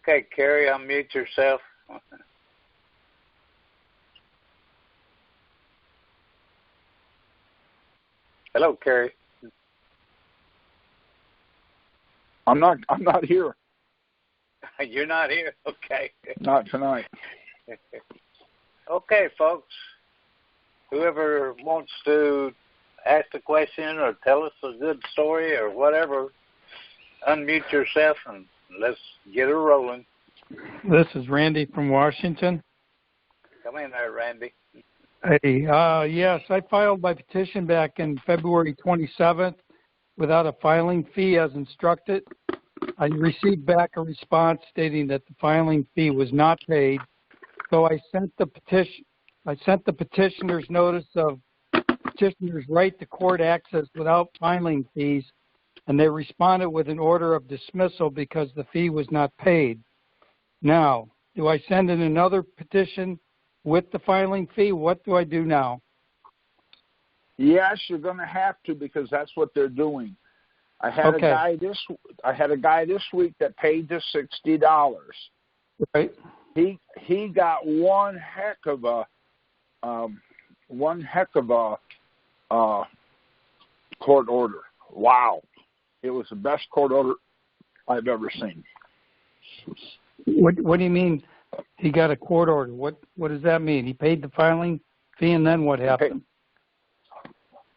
Okay, Carrie, unmute yourself. Hello, Carrie. I'm not here. You're not here? Okay. Not tonight. Okay, folks. Whoever wants to ask a question or tell us a good story or whatever, unmute yourself and let's get her rolling. This is Randy from Washington. Come in there, Randy. Hey, yes, I filed my petition back in February 27th without a filing fee as instructed. I received back a response stating that the filing fee was not paid. So I sent the petitioner's notice of petitioner's right to court access without filing fees, and they responded with an order of dismissal because the fee was not paid. Now, do I send in another petition with the filing fee? What do I do now? Yes, you're going to have to, because that's what they're doing. I had a guy this week that paid the $60. Right. He got one heck of a court order. Wow, it was the best court order I've ever seen. What do you mean he got a court order? What does that mean? He paid the filing fee, and then what happened?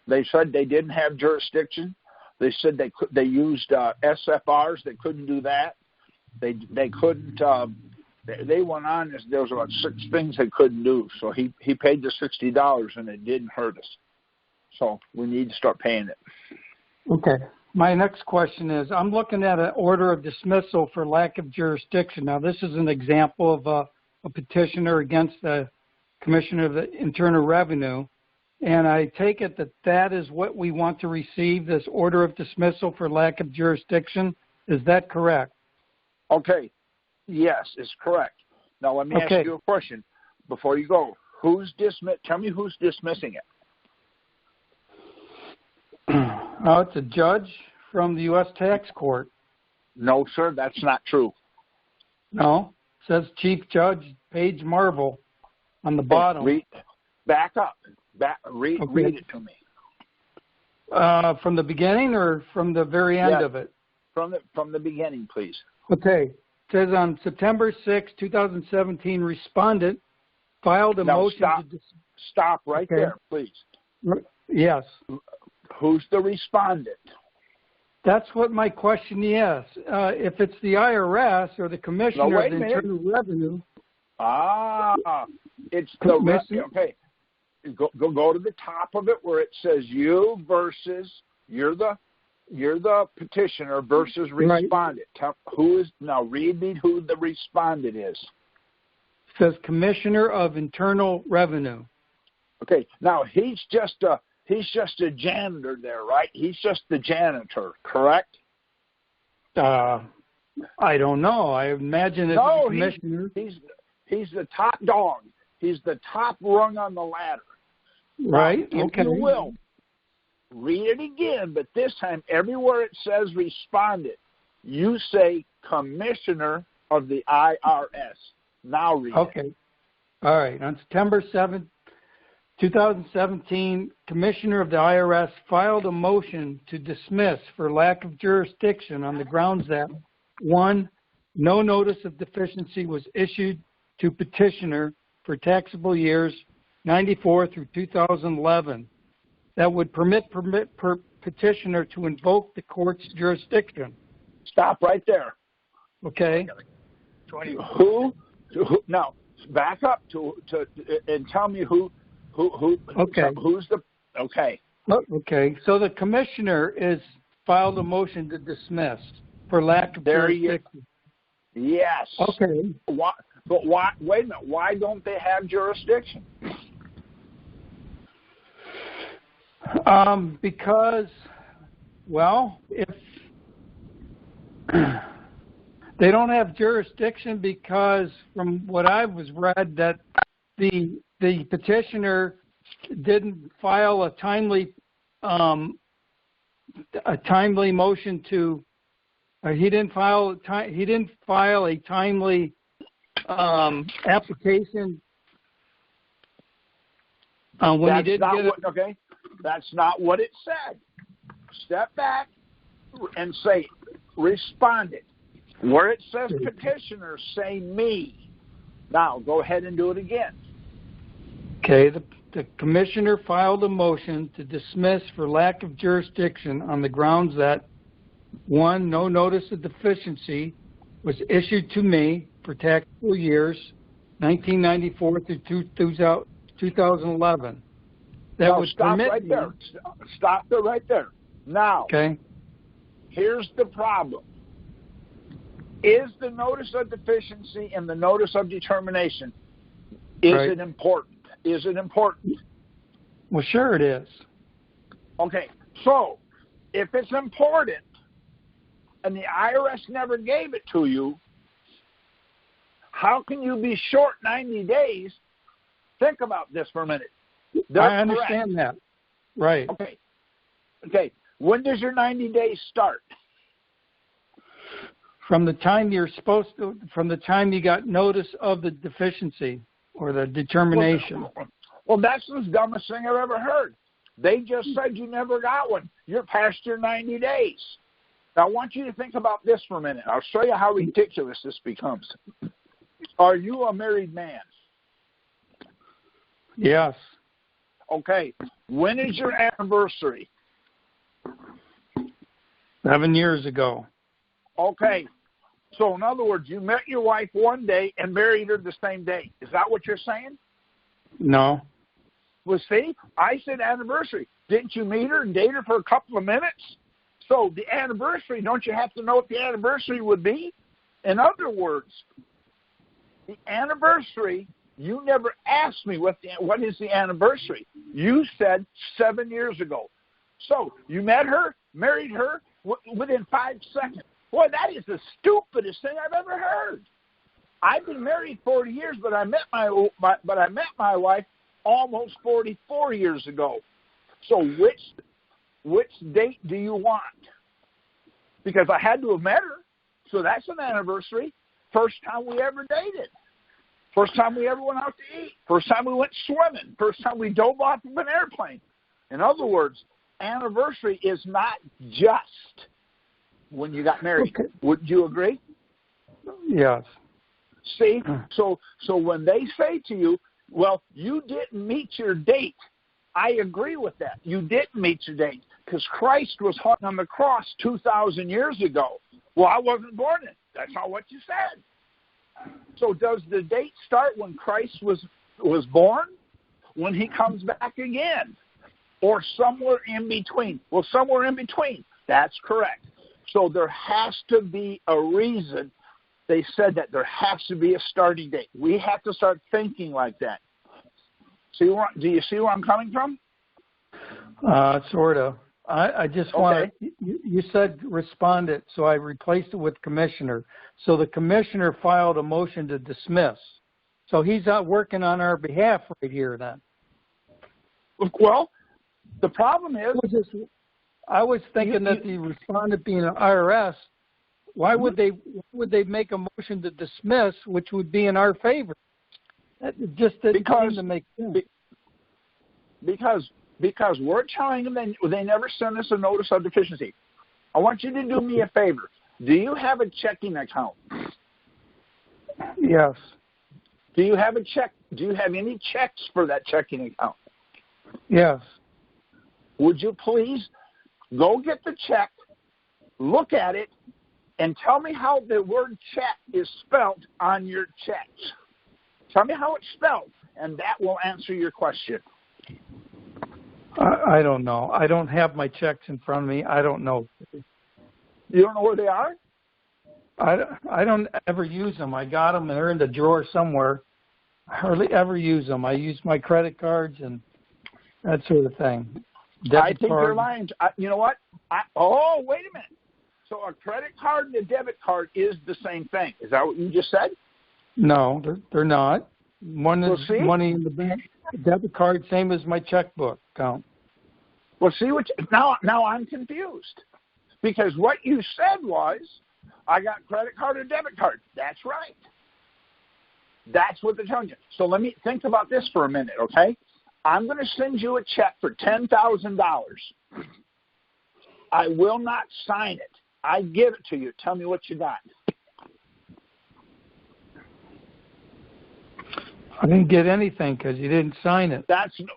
They said they didn't have jurisdiction. They said they used SFRs. They couldn't do that. They couldn't. They went on. There was about 6 things they couldn't do. So he paid the $60, and it didn't hurt us. So we need to start paying it. Okay. My next question is, I'm looking at an order of dismissal for lack of jurisdiction. Now, this is an example of a petitioner against the Commissioner of the Internal Revenue, and I take it that that is what we want to receive, this order of dismissal for lack of jurisdiction. Is that correct? Okay. Yes, it's correct. Now, let me ask you a question before you go. Tell me who's dismissing it. It's a judge from the U.S. Tax Court. No, sir, that's not true. No, it says Chief Judge Paige Marvel on the bottom. Back up. Read it to me. From the beginning or from the very end of it? From the beginning, please. Okay. It says on September 6, 2017, respondent filed a motion to... Stop right there, please. Yes. Who's the respondent? That's what my question is. If it's the IRS or the Commissioner of the Internal Revenue... It's the... Okay. Go to the top of it where it says you versus... You're the petitioner versus respondent. Right. Now read me who the respondent is. It says Commissioner of Internal Revenue. Okay. Now he's just a janitor there, right? He's just the janitor, correct? I don't know. I imagine it's the commissioner. He's the top dog. He's the top rung on the ladder. Right. Now, if you will, read it again, but this time everywhere it says respondent, you say Commissioner of the IRS. Now read it. Okay. All right. On September 7th, 2017, Commissioner of the IRS filed a motion to dismiss for lack of jurisdiction on the grounds that, 1, no notice of deficiency was issued to petitioner for taxable years 94 through 2011 that would permit petitioner to invoke the court's jurisdiction. Stop right there. Okay. Who now, back up to and tell me who okay. Who's the okay? Okay. So the commissioner is filed a motion to dismiss for lack of jurisdiction. Yes. Okay. Why? But why? Wait a minute. Why don't they have jurisdiction? Because, well, if they don't have jurisdiction, because from what I was read that the petitioner didn't file a timely motion to He didn't file a timely application when he didn't get it. Okay, that's not what it said. Step back and say responded. Where it says petitioner, say me. Now go ahead and do it again. Okay, the commissioner filed a motion to dismiss for lack of jurisdiction on the grounds that, 1, no notice of deficiency was issued to me for taxable years 1994 through 2011. That would stop permit right me. there. Stop there right there. Now, Okay. here's the problem. Is the notice of deficiency and the notice of determination, is Right. it important? Is it important? Well, sure it is. Okay, so if it's important and the IRS never gave it to you, how can you be short 90 days? Think about this for a minute. I understand that. Right. Okay. When does your 90 days start? From the time from the time you got notice of the deficiency or the determination. Well, that's the dumbest thing I've ever heard. They just said you never got one. You're past your 90 days. Now, I want you to think about this for a minute. I'll show you how ridiculous this becomes. Are you a married man? Yes. Okay. When is your anniversary? 7 years ago. Okay. So, in other words, you met your wife one day and married her the same day. Is that what you're saying? No. Well, see, I said anniversary. Didn't you meet her and date her for a couple of minutes? So, the anniversary, don't you have to know what the anniversary would be? In other words, the anniversary, you never asked me what is the anniversary. You said 7 years ago. So, you met her, married her within 5 seconds. Boy, that is the stupidest thing I've ever heard. I've been married 40 years, but I met my wife almost 44 years ago. So which date do you want? Because I had to have met her, so that's an anniversary. First time we ever dated. First time we ever went out to eat. First time we went swimming. First time we dove off of an airplane. In other words, anniversary is not just when you got married. Okay. Would you agree? Yes. See, so when they say to you, well, you didn't meet your date, I agree with that. You didn't meet your date because Christ was hung on the cross 2,000 years ago. Well, I wasn't born then. That's not what you said. So does the date start when Christ was born? When he comes back again? Or somewhere in between? Well, somewhere in between. That's correct. So there has to be a reason they said that. There has to be a starting date. We have to start thinking like that. Do you see where I'm coming from? Sort of. I just want to, you said respondent, so I replaced it with commissioner. So the commissioner filed a motion to dismiss. So he's out working on our behalf right here then. Well, the problem is... I was thinking that the respondent being an IRS, why would they make a motion to dismiss, which would be in our favor? That just didn't seem to make sense. Because we're telling them they never send us a notice of deficiency. I want you to do me a favor. Do you have a checking account? Yes. Do you have a check? Do you have any checks for that checking account? Yes. Would you please go get the check, look at it, and tell me how the word check is spelled on your checks. Tell me how it's spelled, and that will answer your question. I don't know. I don't have my checks in front of me. I don't know. You don't know where they are? I don't ever use them. I got them, and they're in the drawer somewhere. I hardly ever use them. I use my credit cards and that sort of thing. I think you're lying. You know what? Wait a minute. So a credit card and a debit card is the same thing. Is that what you just said? No, they're not. One is money in the bank. Debit card, same as my checkbook account. Well, see now I'm confused because what you said was I got credit card or debit card. That's right. That's what they're telling you. So let me think about this for a minute, okay? I'm going to send you a check for $10,000. I will not sign it. I give it to you. Tell me what you got. I didn't get anything because you didn't sign it.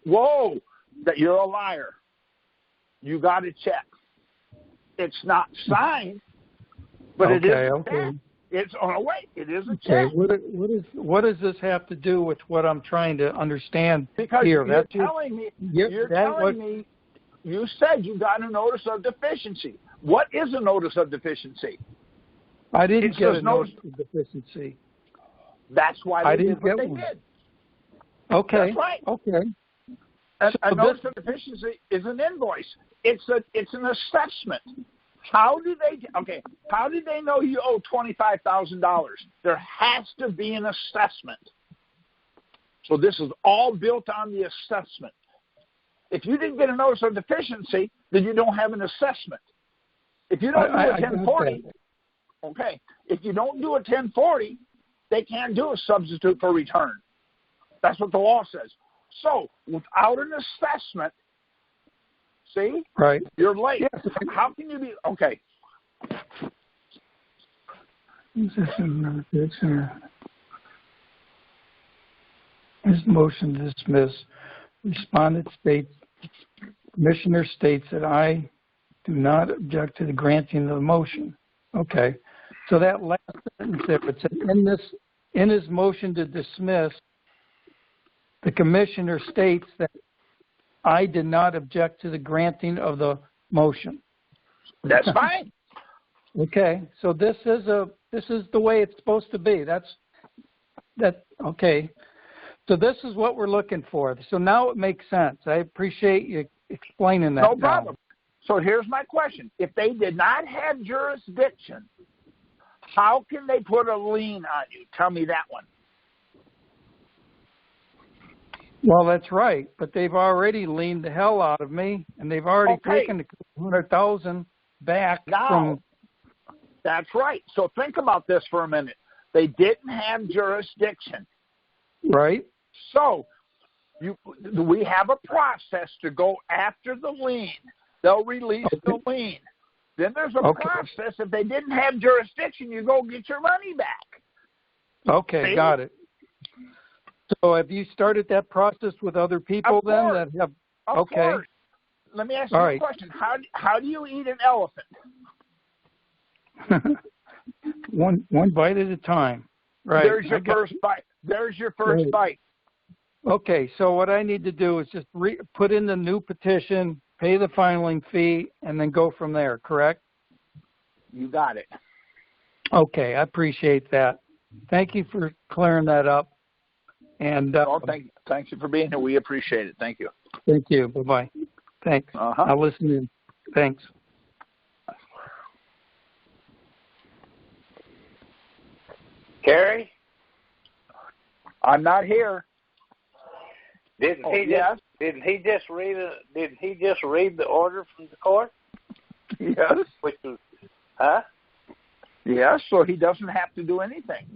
Whoa, that you're a liar. You got a check. It's not signed, but it is a check. It is a check. What does this have to do with what I'm trying to understand because here? You're telling me, you said you got a notice of deficiency. What is a notice of deficiency? I didn't get a notice of deficiency. That's why they did what they did. Okay. That's right. Okay. A notice of deficiency is an invoice. It's an assessment. How did they know you owe $25,000? There has to be an assessment. So this is all built on the assessment. If you didn't get a notice of deficiency, then you don't have an assessment. If you don't do a 1040, okay. If you don't do a 1040, they can't do a substitute for return. That's what the law says. So without an assessment, see? Right. You're late. Yes. How can you be okay? This motion to dismiss. Respondent states, Commissioner states that I do not object to the granting of the motion. Okay. So that last sentence there, it says, in his motion to dismiss, the Commissioner states that I did not object to the granting of the motion. That's fine. Okay, so this is the way it's supposed to be. Okay. So this is what we're looking for. So now it makes sense. I appreciate you explaining that. No problem. So here's my question: if they did not have jurisdiction, how can they put a lien on you? Tell me that one. Well, that's right, but they've already leaned the hell out of me, and they've already taken the $200,000 back from. That's right. So think about this for a minute. They didn't have jurisdiction. Right. So we have a process to go after the lien. They'll release the lien. Then there's a process. If they didn't have jurisdiction, you go get your money back. Okay, see? Got it. So have you started that process with other people then that have? Of course. Let me ask you a question. How do you eat an elephant? one bite at a time. Right. There's your first bite. There's your first bite. Okay, so what I need to do is just put in the new petition, pay the filing fee, and then go from there, correct? You got it. Okay, I appreciate that. Thank you for clearing that up. And thank you for being here. We appreciate it. Thank you. Thank you. Bye-bye. Thanks. I'll listen in. Thanks. Carrie? I'm not here. Didn't he just read the order from the court? Yes. Which was, huh? Yes, so he doesn't have to do anything.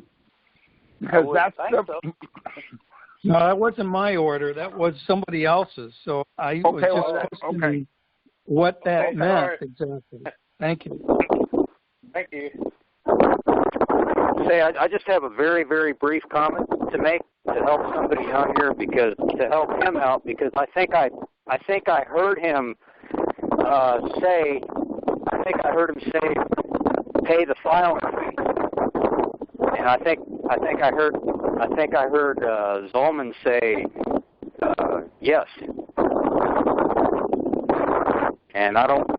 Because No, that wasn't my order. That was somebody else's. So I was just questioning what that meant exactly. Thank you. Thank you. Say, I just have a very, very brief comment to make to help somebody out here to help him out because I think I heard him say pay the filing fee, and I think I heard Zolman say yes, and I don't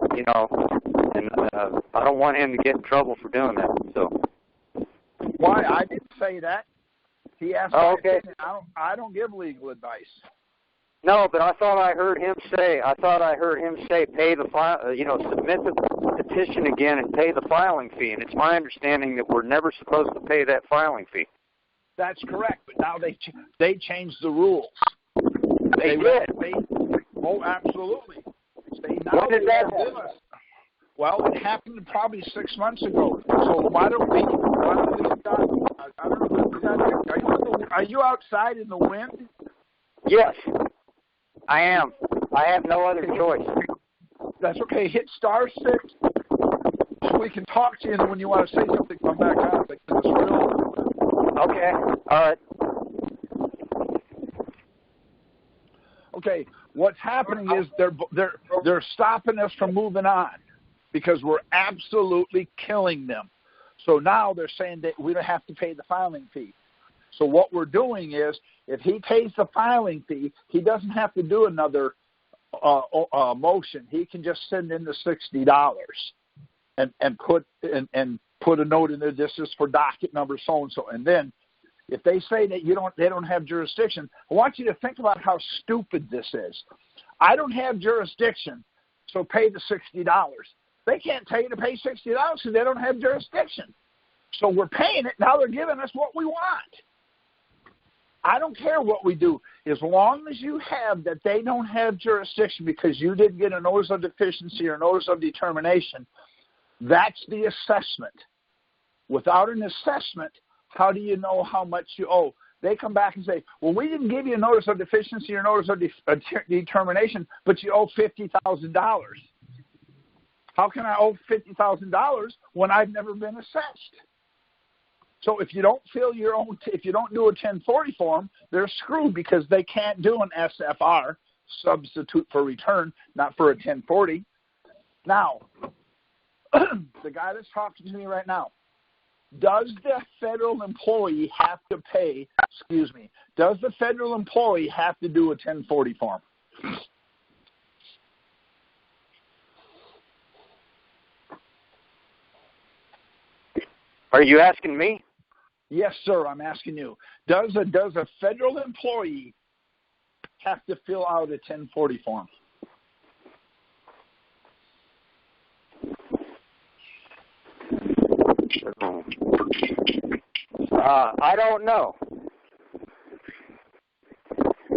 I don't want him to get in trouble for doing that. So. Why? I didn't say that. He asked. Oh, okay. I don't give legal advice. No, but I thought I heard him say. Pay the submit the petition again and pay the filing fee. And it's my understanding that we're never supposed to pay that filing fee. That's correct. But now they changed the rules. They did. Oh, absolutely. When did that Well, it happened probably 6 months ago. So why don't we I don't know. Are you outside in the wind? Yes, I am. I have no other choice. That's okay. Hit *6. So we can talk to you, and when you want to say something, come back on. Okay. All right. Okay. What's happening is they're stopping us from moving on because we're absolutely killing them. So now they're saying that we don't have to pay the filing fee. So what we're doing is, if he pays the filing fee, he doesn't have to do another motion. He can just send in the $60 and put a note in there. This is for docket number so and so. And then, if they say that they don't have jurisdiction, I want you to think about how stupid this is. I don't have jurisdiction, so pay the $60. They can't tell you to pay $60 because they don't have jurisdiction. So we're paying it. Now they're giving us what we want. I don't care what we do. As long as you have that they don't have jurisdiction because you didn't get a notice of deficiency or notice of determination, that's the assessment. Without an assessment, how do you know how much you owe? They come back and say, well, we didn't give you a notice of deficiency or notice of determination, but you owe $50,000. How can I owe $50,000 when I've never been assessed? So if you don't do a 1040 form, they're screwed because they can't do an SFR, substitute for return, not for a 1040. Now, the guy that's talking to me right now, does the federal employee have to does the federal employee have to do a 1040 form? Are you asking me? Yes, sir, I'm asking you. Does a federal employee have to fill out a 1040 form? I don't know.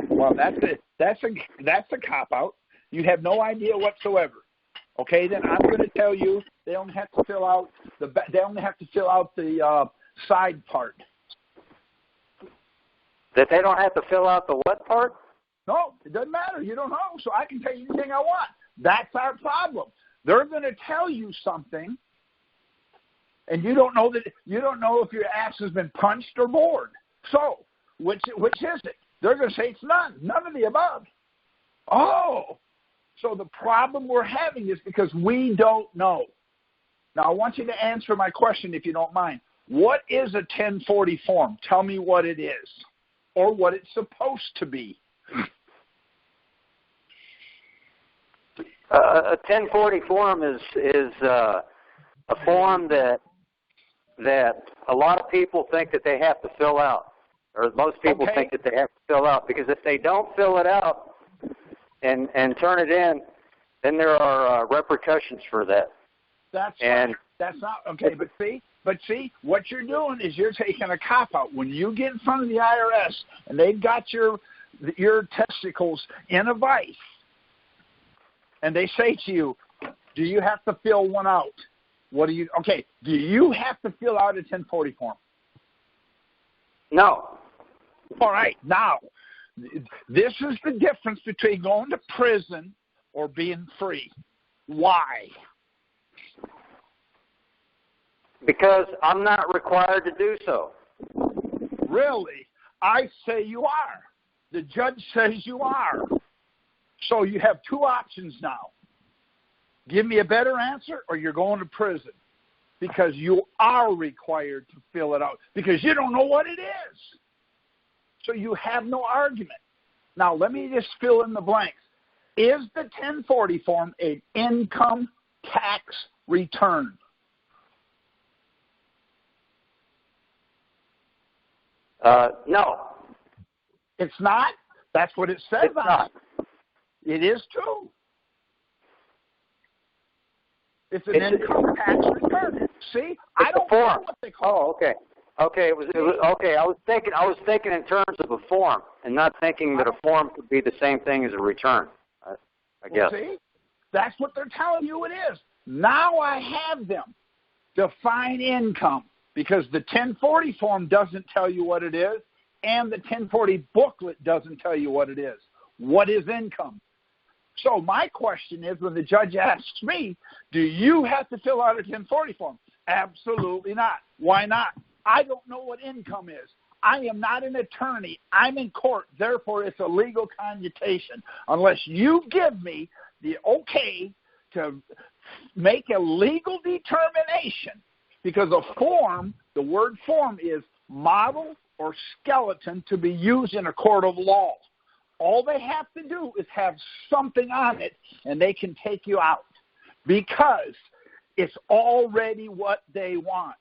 Well, that's a cop-out. You have no idea whatsoever. Okay, then I'm going to tell you they only have to fill out the side part. That they don't have to fill out the what part? No, it doesn't matter. You don't know, so I can tell you anything I want. That's our problem. They're going to tell you something, and you don't know if your ass has been punched or bored. So, which is it? They're going to say it's none of the above. Oh, so the problem we're having is because we don't know. Now, I want you to answer my question if you don't mind. What is a 1040 form? Tell me what it is, or what it's supposed to be. A 1040 form is a form that a lot of people think that they have to fill out, or most people think that they have to fill out, because if they don't fill it out and turn it in, then there are repercussions for that. That's not okay. But see, what you're doing is you're taking a cop-out. When you get in front of the IRS and they've got your testicles in a vice, and they say to you, do you have to fill one out? Do you have to fill out a 1040 form? No. All right, now, this is the difference between going to prison or being free. Why? Because I'm not required to do so. Really? I say you are. The judge says you are. So you have two options now. Give me a better answer, or you're going to prison. Because you are required to fill it out. Because you don't know what it is. So you have no argument. Now, let me just fill in the blanks. Is the 1040 form an income tax return? No. It's not? That's what it says It's not. It is too. It's an income tax return. See? I don't know what they call it. Oh, okay. Okay, it was okay. I was thinking in terms of a form, and not thinking that a form could be the same thing as a return. I guess. See? That's what they're telling you it is. Now I have them define income, because the 1040 form doesn't tell you what it is, and the 1040 booklet doesn't tell you what it is. What is income? So my question is, when the judge asks me, do you have to fill out a 1040 form? Absolutely not. Why not? I don't know what income is. I am not an attorney. I'm in court. Therefore, it's a legal commutation. Unless you give me the okay to make a legal determination, because a form, the word form is model or skeleton to be used in a court of law. All they have to do is have something on it, and they can take you out, because it's already what they want.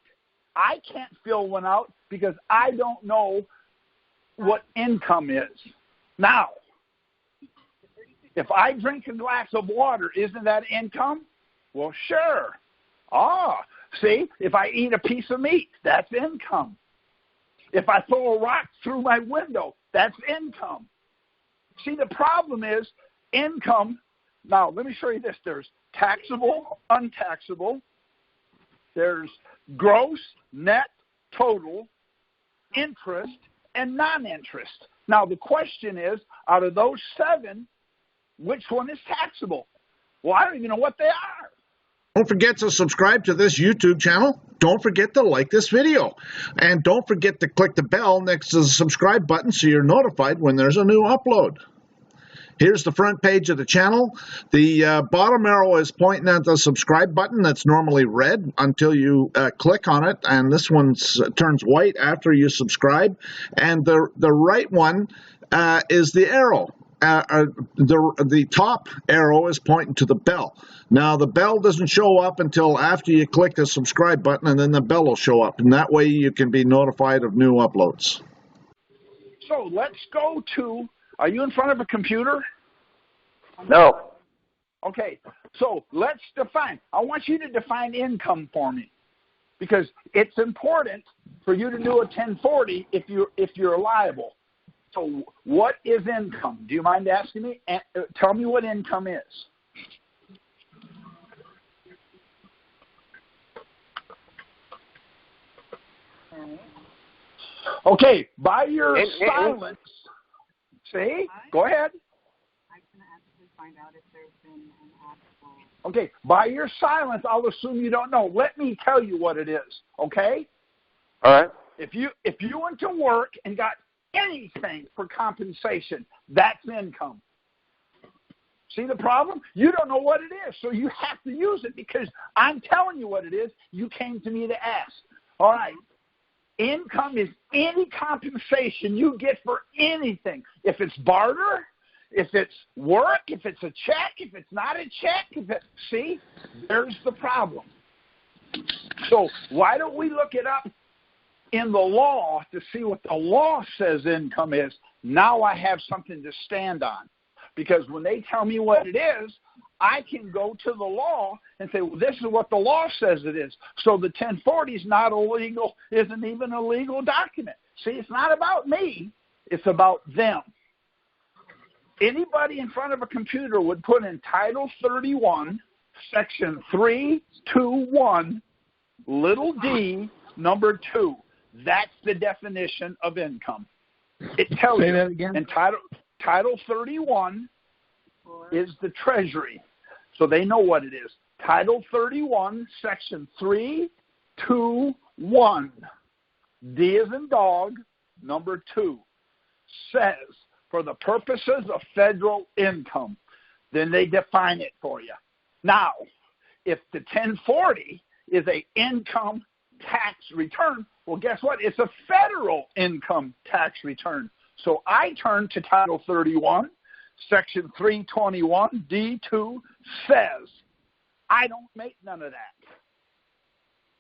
I can't fill one out because I don't know what income is. Now, if I drink a glass of water, isn't that income? Well, sure. See, if I eat a piece of meat, that's income. If I throw a rock through my window, that's income. See, the problem is income. Now, let me show you this. There's taxable, untaxable. There's gross, net, total, interest, and non-interest. Now, the question is, out of those 7, which one is taxable? Well, I don't even know what they are. Don't forget to subscribe to this YouTube channel. Don't forget to like this video. And don't forget to click the bell next to the subscribe button so you're notified when there's a new upload. Here's the front page of the channel. The bottom arrow is pointing at the subscribe button that's normally red until you click on it, and this one turns white after you subscribe. And the right one is the arrow. The top arrow is pointing to the bell. Now, the bell doesn't show up until after you click the subscribe button, and then the bell will show up. And that way you can be notified of new uploads. So let's go to, are you in front of a computer? No. Okay, so let's define. I want you to define income for me, because it's important for you to do a 1040 if you're liable. So what is income? Do you mind asking me? Tell me what income is. Okay, by your silence, see? Go ahead. I can actually find out if there's been an actual... Okay, by your silence, I'll assume you don't know. Let me tell you what it is, okay? All right. If you went to work and got anything for compensation, that's income. See the problem? You don't know what it is, so you have to use it because I'm telling you what it is. You came to me to ask. All right. Income is any compensation you get for anything. If it's barter, if it's work, if it's a check, if it's not a check, see, there's the problem. So why don't we look it up in the law to see what the law says income is? Now I have something to stand on. Because when they tell me what it is, I can go to the law and say, well, this is what the law says it is. So the 1040 is not illegal, isn't even a legal document. See, it's not about me. It's about them. Anybody in front of a computer would put in Title 31, Section 321, little d, number 2. That's the definition of income. It tells you. Say that again. And Title 31 is the Treasury, so they know what it is. Title 31, Section 321, D as in dog, number 2, says, for the purposes of federal income. Then they define it for you. Now, if the 1040 is an income tax return, well, guess what? It's a federal income tax return. So I turn to Title 31, Section 321, D2 says, I don't make none of that.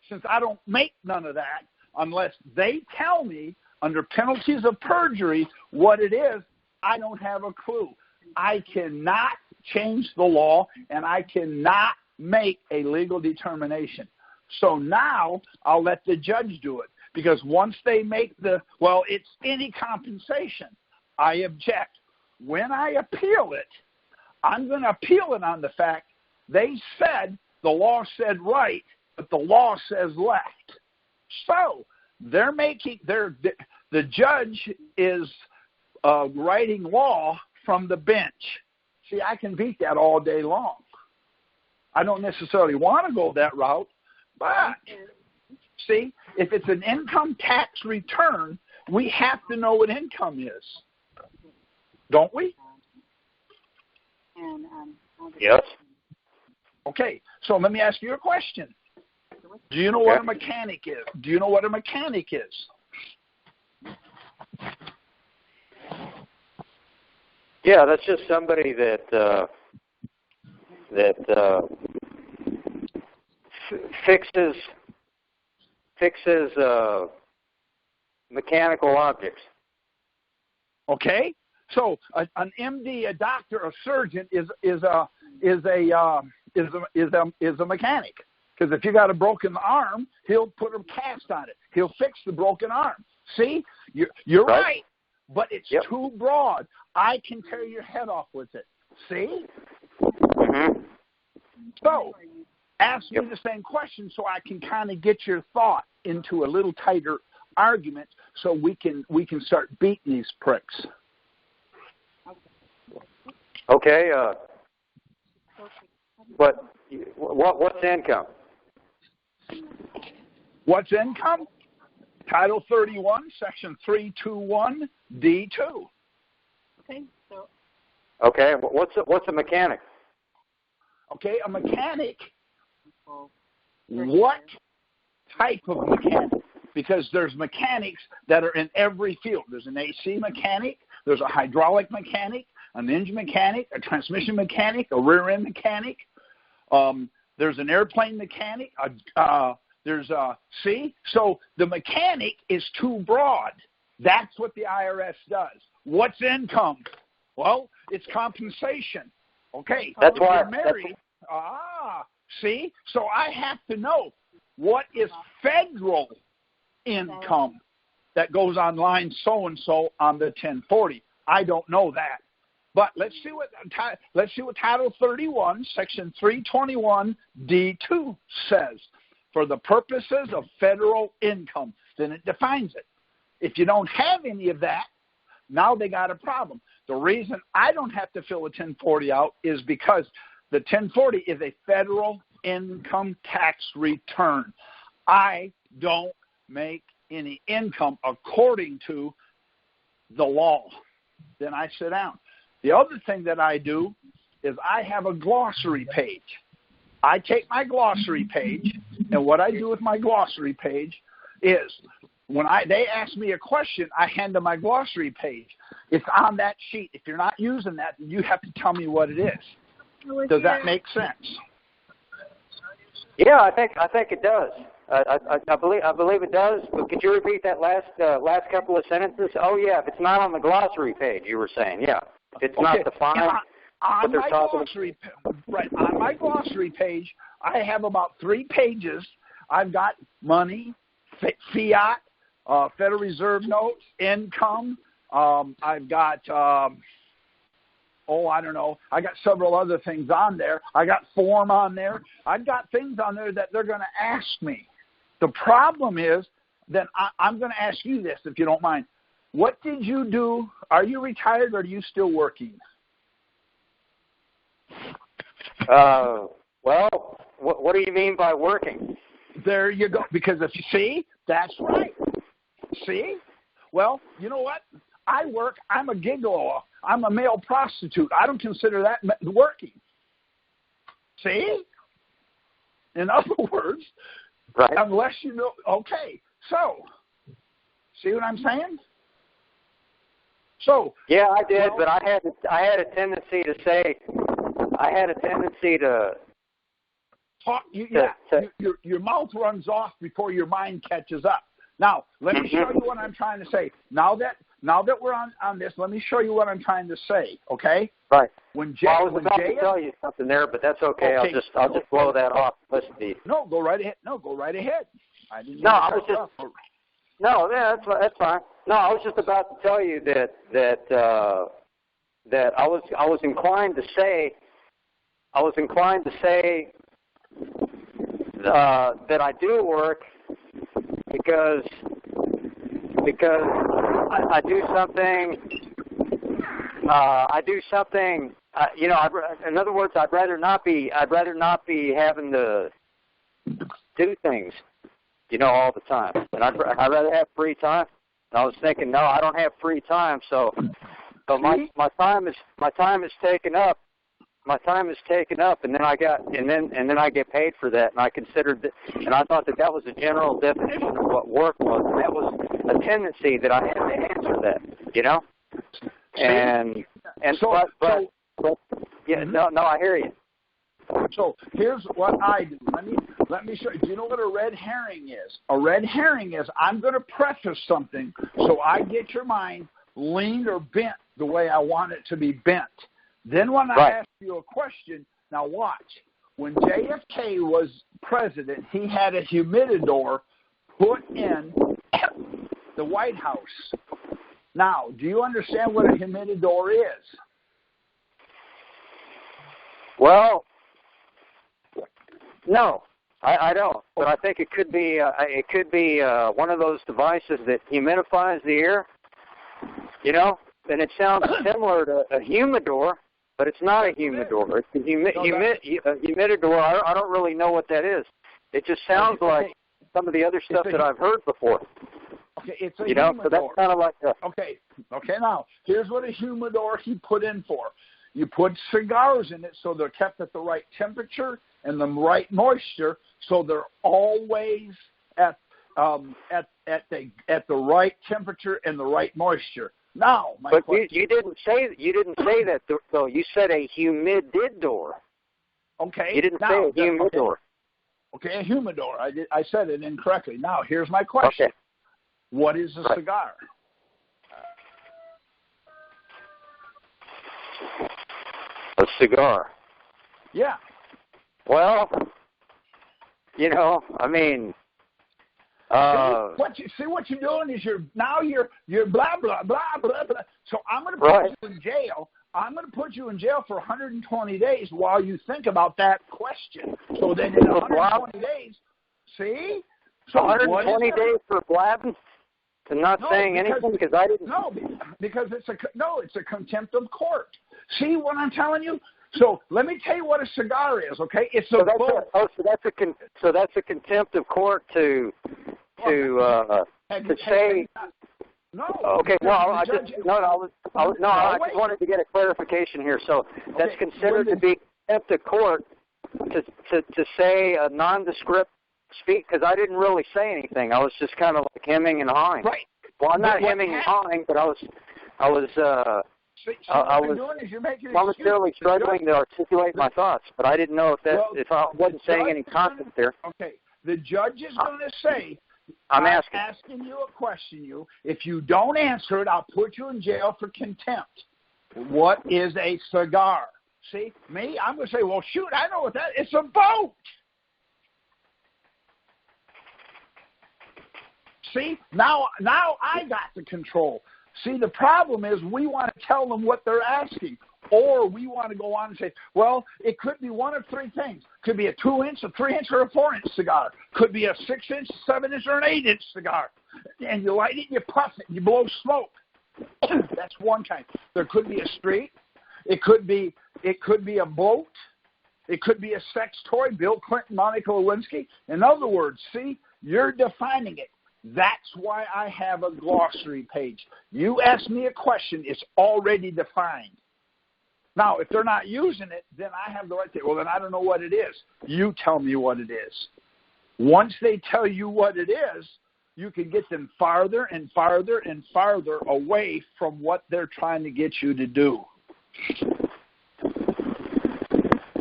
Since I don't make none of that, unless they tell me under penalties of perjury what it is, I don't have a clue. I cannot change the law, and I cannot make a legal determination. So now I'll let the judge do it. Because once they make it's any compensation, I object. When I appeal it, I'm going to appeal it on the fact they said the law said right, but the law says left. So they're making the judge is writing law from the bench. See, I can beat that all day long. I don't necessarily want to go that route, but see, if it's an income tax return, we have to know what income is, don't we? Yes. Okay, so let me ask you a question. Do you know what a mechanic is? Do you know what a mechanic is? Yeah, that's just somebody that fixes mechanical objects. Okay, so an MD, a doctor, a surgeon is a mechanic. Because if you got a broken arm, he'll put a cast on it. He'll fix the broken arm. See, you're right, but it's too broad. I can tear your head off with it. See? Mm-hmm. So, ask me the same question so I can kind of get your thought into a little tighter argument, so we can start beating these pricks. Okay. But what's income? What's income? Title 31, Section 321, D2. Okay, so. Okay, what's a mechanic? Okay, a mechanic. What type of mechanic? Because there's mechanics that are in every field. There's an AC mechanic, there's a hydraulic mechanic, an engine mechanic, a transmission mechanic, a rear end mechanic. There's an airplane mechanic. So the mechanic is too broad. That's what the IRS does. What's income? Well, it's compensation. Okay, that's why you're married. So I have to know what is federal income that goes on line so and so on the 1040. I don't know that. But let's see what Title 31, Section 321, D2 says. For the purposes of federal income, then it defines it. If you don't have any of that, now they got a problem. The reason I don't have to fill a 1040 out is because the 1040 is a federal income tax return. I don't make any income according to the law. Then I sit down. The other thing that I do is I have a glossary page. I take my glossary page, and what I do with my glossary page is when they ask me a question, I hand them my glossary page. It's on that sheet. If you're not using that, then you have to tell me what it is. Does that make sense? Yeah, I think it does. I believe it does. But could you repeat that last couple of sentences? Oh yeah, if it's not on the glossary page, you were saying, yeah. If it's not defined, on my glossary page, I have about 3 pages. I've got money, fiat, Federal Reserve notes, income. I've got, I don't know. I got several other things on there. I got form on there. I've got things on there that they're going to ask me. The problem is that I'm going to ask you this, if you don't mind. What did you do? Are you retired or are you still working? Well, what do you mean by working? There you go. Because if you see, that's right. See? Well, you know what? I work. I'm a gigolo. I'm a male prostitute. I don't consider that working. See? In other words, right. Unless you know. Okay. So, see what I'm saying? So yeah, I did, but I had a tendency to say, talk. Your mouth runs off before your mind catches up. Now, let me show you what I'm trying to say. Now that we're on this, let me show you what I'm trying to say. Okay? Right. I was about to tell you something there, but that's okay. I'll just blow that off. Listen to you. No, go right ahead. No, go right ahead. No, that's fine. No, I was just about to tell you that I was inclined to say that I do work because I do something. You know, in other words, I'd rather not be having to do things, you know, all the time. And I'd rather have free time. And I was thinking, no, I don't have free time, so my time is taken up. My time is taken up, and then I get paid for that. And I considered that, and I thought that was a general definition of what work was. And that was a tendency that I had to answer that, you know. And yeah, no, I hear you. So here's what I do. Let me show you. Do you know what a red herring is? A red herring is I'm going to preface something so I get your mind leaned or bent the way I want it to be bent. Then when I ask you a question, now watch. When JFK was president, he had a humidor put in the White House. Now, do you understand what a humidor is? Well, no, I don't. But I think it could be one of those devices that humidifies the air. You know, and it sounds similar to a humidor, but it's not a humidor. It's a humidor. I don't really know what that is. It just sounds like some of the other stuff that I've heard before. Okay, it's a humidor. So that's kind of like a... Okay, now, here's what a humidor he put in for. You put cigars in it so they're kept at the right temperature and the right moisture, so they're always at the right temperature and the right moisture. Now, but you didn't say that though. You said a humidor. Okay. You didn't say a humidor. Okay, a humidor. I said it incorrectly. Now, here's my question. Okay. What is a cigar? A cigar. Yeah. Well, you know, I mean, what you're doing is you're blah blah blah blah blah. So I'm going to put you in jail. I'm going to put you in jail for 120 days while you think about that question. So then in 120 days, see? So 120 days for blabbing? To not saying anything because I didn't. No, because it's a contempt of court. See what I'm telling you? So let me tell you what a cigar is. Okay, it's a bowl. So that's a contempt of court to say. No. Okay. No, I just wanted to get a clarification here. So that's considered to be contempt of court to say a nondescript speak, because I didn't really say anything. I was just kind of like hemming and hawing. Right. Well, I'm not hemming and hawing, but I was momentarily struggling to articulate my thoughts. But I didn't know if I wasn't saying any content there. Okay. The judge is going to say, I'm asking you a question. If you don't answer it, I'll put you in jail for contempt. What is a cigar? See, me, I'm going to say, well, shoot, I know what that is. It's a boat. See, now I got the control. See, the problem is we want to tell them what they're asking, or we want to go on and say, well, it could be one of three things. Could be a 2-inch, a 3-inch, or a 4-inch cigar. Could be a 6-inch, 7-inch, or an 8-inch cigar. And you light it, you puff it, you blow smoke. That's one kind. There could be a street. It could be a boat. It could be a sex toy. Bill Clinton, Monica Lewinsky. In other words, see, you're defining it. That's why I have a glossary page. You ask me a question, it's already defined. Now, if they're not using it, then I have the right to say, well, then I don't know what it is. You tell me what it is. Once they tell you what it is, you can get them farther and farther and farther away from what they're trying to get you to do.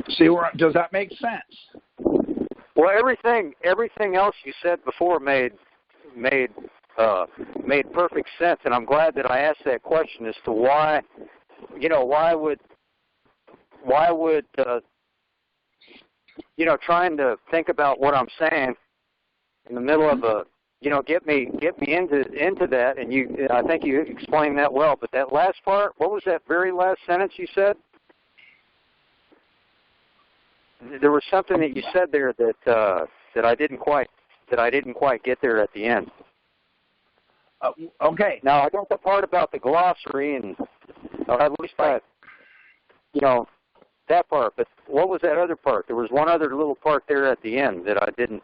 See, does that make sense? Well, everything else you said before made perfect sense, and I'm glad that I asked that question as to why would trying to think about what I'm saying in the middle of get me into that, and I think you explained that well. But that last part, what was that very last sentence you said? There was something that you said there that that I didn't quite get there at the end. Okay. Now I got the part about the glossary, and at least that part. But what was that other part? There was one other little part there at the end that I didn't.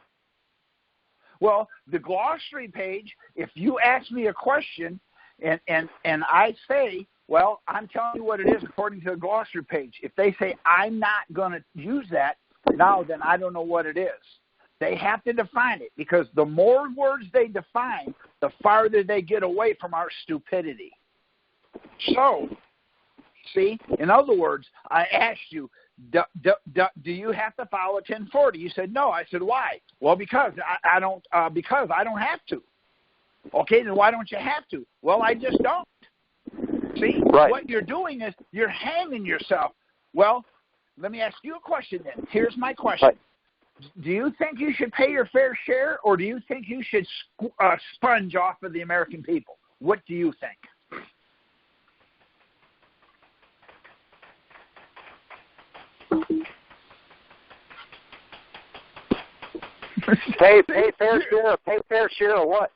Well, the glossary page. If you ask me a question, and I say, well, I'm telling you what it is according to the glossary page. If they say I'm not going to use that, now then I don't know what it is. They have to define it, because the more words they define, the farther they get away from our stupidity. So, see, in other words, I asked you, do you have to follow 1040? You said no. I said, why? Well, because I don't have to. Okay, then why don't you have to? Well, I just don't. See, right. What you're doing is you're hanging yourself. Well, let me ask you a question then. Here's my question. Right. Do you think you should pay your fair share, or do you think you should sponge off of the American people? What do you think? Pay fair share. Pay fair share of what?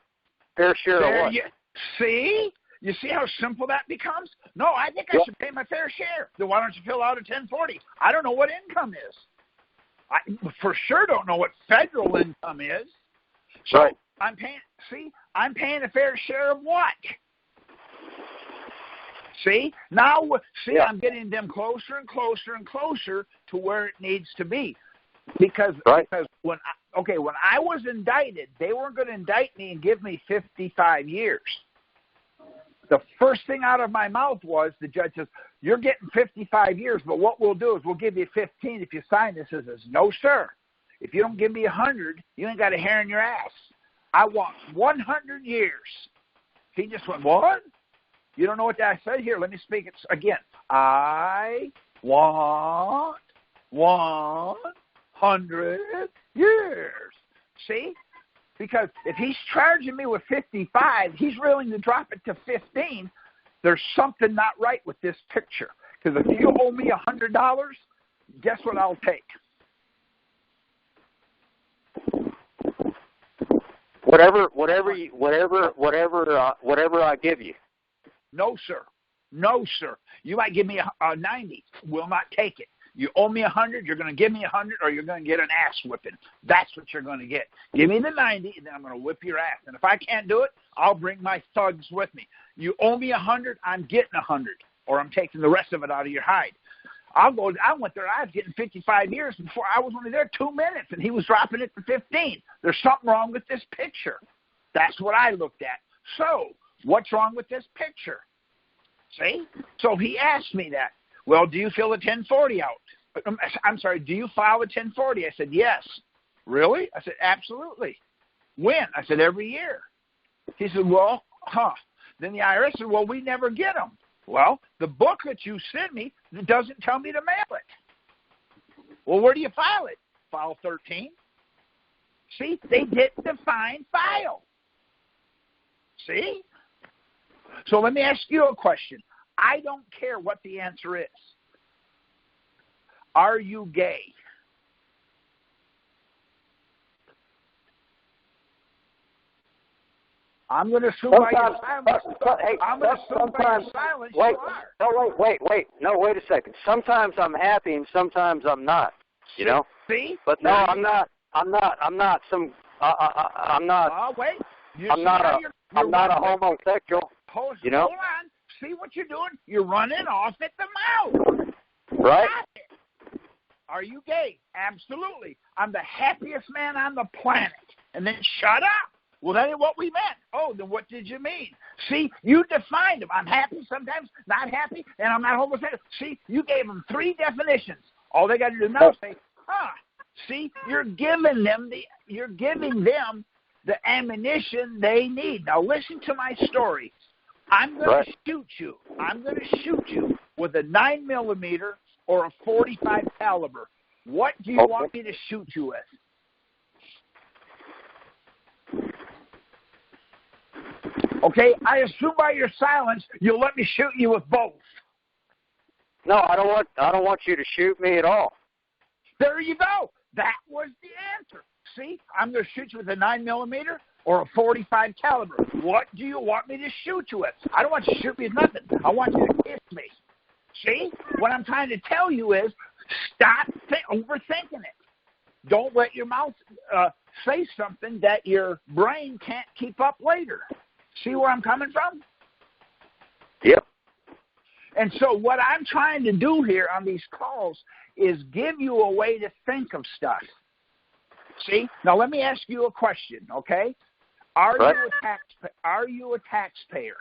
Fair share of what? See? You see how simple that becomes? No, I think I should pay my fair share. Then why don't you fill out a 1040? I don't know what income is. I for sure don't know what federal income is. So right. I'm paying a fair share of what? See? Now, I'm getting them closer and closer and closer to where it needs to be. Because when I was indicted, they weren't going to indict me and give me 55 years. The first thing out of my mouth was, the judge says, you're getting 55 years, but what we'll do is we'll give you 15 if you sign this. I says, no, sir. If you don't give me 100, you ain't got a hair in your ass. I want 100 years. He just went, what? You don't know what I said? Here, let me speak it again. I want 100 years. See? Because if he's charging me with 55, he's willing to drop it to 15. There's something not right with this picture. Because if you owe me $100, guess what I'll take? Whatever I give you. No, sir. No, sir. You might give me a 90. Will not take it. You owe me 100, you're going to give me 100, or you're going to get an ass whipping. That's what you're going to get. Give me the 90, and then I'm going to whip your ass. And if I can't do it, I'll bring my thugs with me. You owe me 100, I'm getting 100, or I'm taking the rest of it out of your hide. I went there, I was getting 55 years before. I was only there 2 minutes, and he was dropping it to 15. There's something wrong with this picture. That's what I looked at. So, what's wrong with this picture? See? So he asked me that. Well, do you fill a 1040 out? I'm sorry, do you file a 1040? I said, yes. Really? I said, absolutely. When? I said, every year. He said, well, Then the IRS said, well, we never get them. Well, the booklet you sent me doesn't tell me to mail it. Well, where do you file it? File 13. See, they didn't define file. See? So let me ask you a question. I don't care what the answer is. Are you gay? I'm going to assume by your silence. I'm going to assume by your silence you are. No, wait. No, wait a second. Sometimes I'm happy and sometimes I'm not. You know? See? But no, I'm not some. I'm not. Wait. I'm not a homosexual. Hold know? on. See what you're doing? You're running off at the mouth. Right? Are you gay? Absolutely. I'm the happiest man on the planet. And then shut up. Well, that ain't what we meant. Oh, then what did you mean? See, you defined them. I'm happy sometimes, not happy, and I'm not homosexual. See, you gave them 3 definitions. All they got to do now is say, see, you're giving them the ammunition they need. Now listen to my story. I'm going to shoot you. I'm going to shoot you with a 9mm or a .45 caliber. What do you want me to shoot you with? Okay, I assume by your silence you'll let me shoot you with both. No, I don't want you to shoot me at all. There you go. That was the answer. See, I'm going to shoot you with a 9mm or a 45 caliber. What do you want me to shoot you with? I don't want you to shoot me with nothing. I want you to kiss me. See, what I'm trying to tell you is stop overthinking it. Don't let your mouth say something that your brain can't keep up later. See where I'm coming from? Yep. And so what I'm trying to do here on these calls is give you a way to think of stuff. See? Now let me ask you a question, okay? Are you a taxpayer?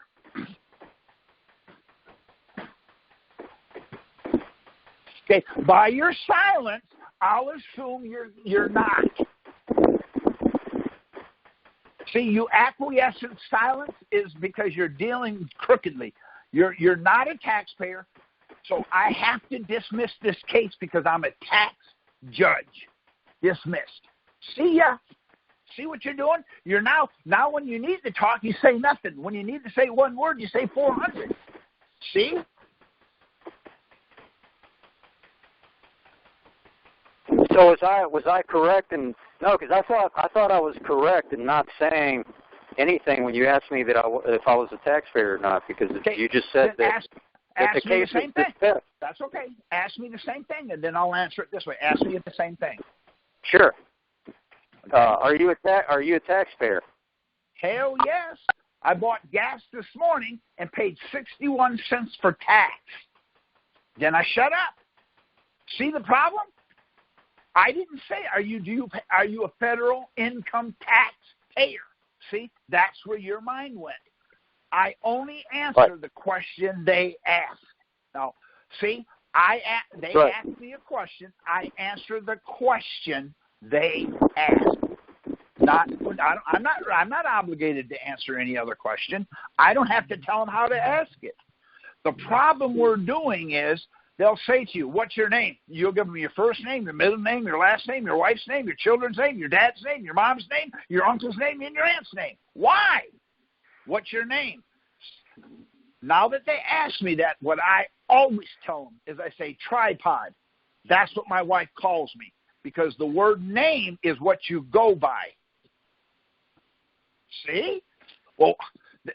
Okay, by your silence, I'll assume you're not. See, you acquiesce in silence is because you're dealing crookedly. You're not a taxpayer, so I have to dismiss this case because I'm a tax judge. Dismissed. See ya. See what you're doing? You're now when you need to talk, you say nothing. When you need to say one word, you say 400. See? So was I correct in no? Because I thought I was correct in not saying anything when you asked me that if I was a taxpayer or not, because you just said that ask the me case the same is thing. dismissed. That's okay. Ask me the same thing, and then I'll answer it this way. Ask me the same thing. Sure. Okay. Are you a taxpayer? Hell yes. I bought gas this morning and paid 61 cents for tax. Then I shut up. See the problem? I didn't say, are you a federal income tax payer? See, that's where your mind went. I only answer the question they ask. Now, see, they ask me a question. I answer the question they ask. I'm not obligated to answer any other question. I don't have to tell them how to ask it. The problem we're doing is they'll say to you, what's your name? You'll give them your first name, your middle name, your last name, your wife's name, your children's name, your dad's name, your mom's name, your uncle's name, and your aunt's name. Why? What's your name? Now that they ask me that, what I always tell them is I say tripod. That's what my wife calls me because the word name is what you go by. See? Well,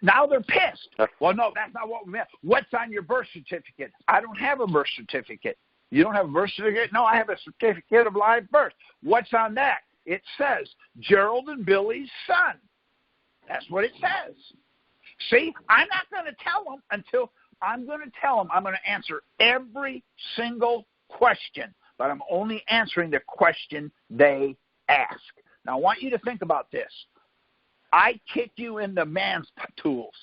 now they're pissed. Well, no, that's not what we meant. What's on your birth certificate? I don't have a birth certificate. You don't have a birth certificate? No, I have a certificate of live birth. What's on that? It says Gerald and Billy's son. That's what it says. See, I'm not going to tell them until I'm going to tell them I'm going to answer every single question, but I'm only answering the question they ask. Now, I want you to think about this. I kick you in the man's tools.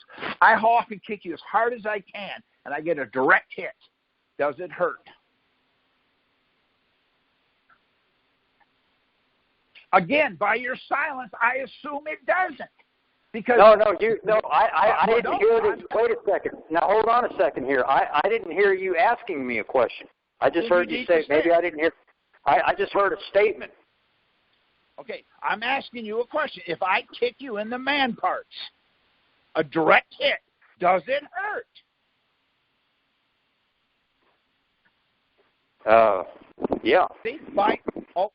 I often kick you as hard as I can, and I get a direct hit. Does it hurt? Again, by your silence, I assume it doesn't. Because I didn't hear it. Wait a second. Now, hold on a second here. I didn't hear you asking me a question. I just heard you say, maybe I didn't hear. I just heard a statement. Okay, I'm asking you a question. If I kick you in the man parts, a direct hit, does it hurt? Yeah. See,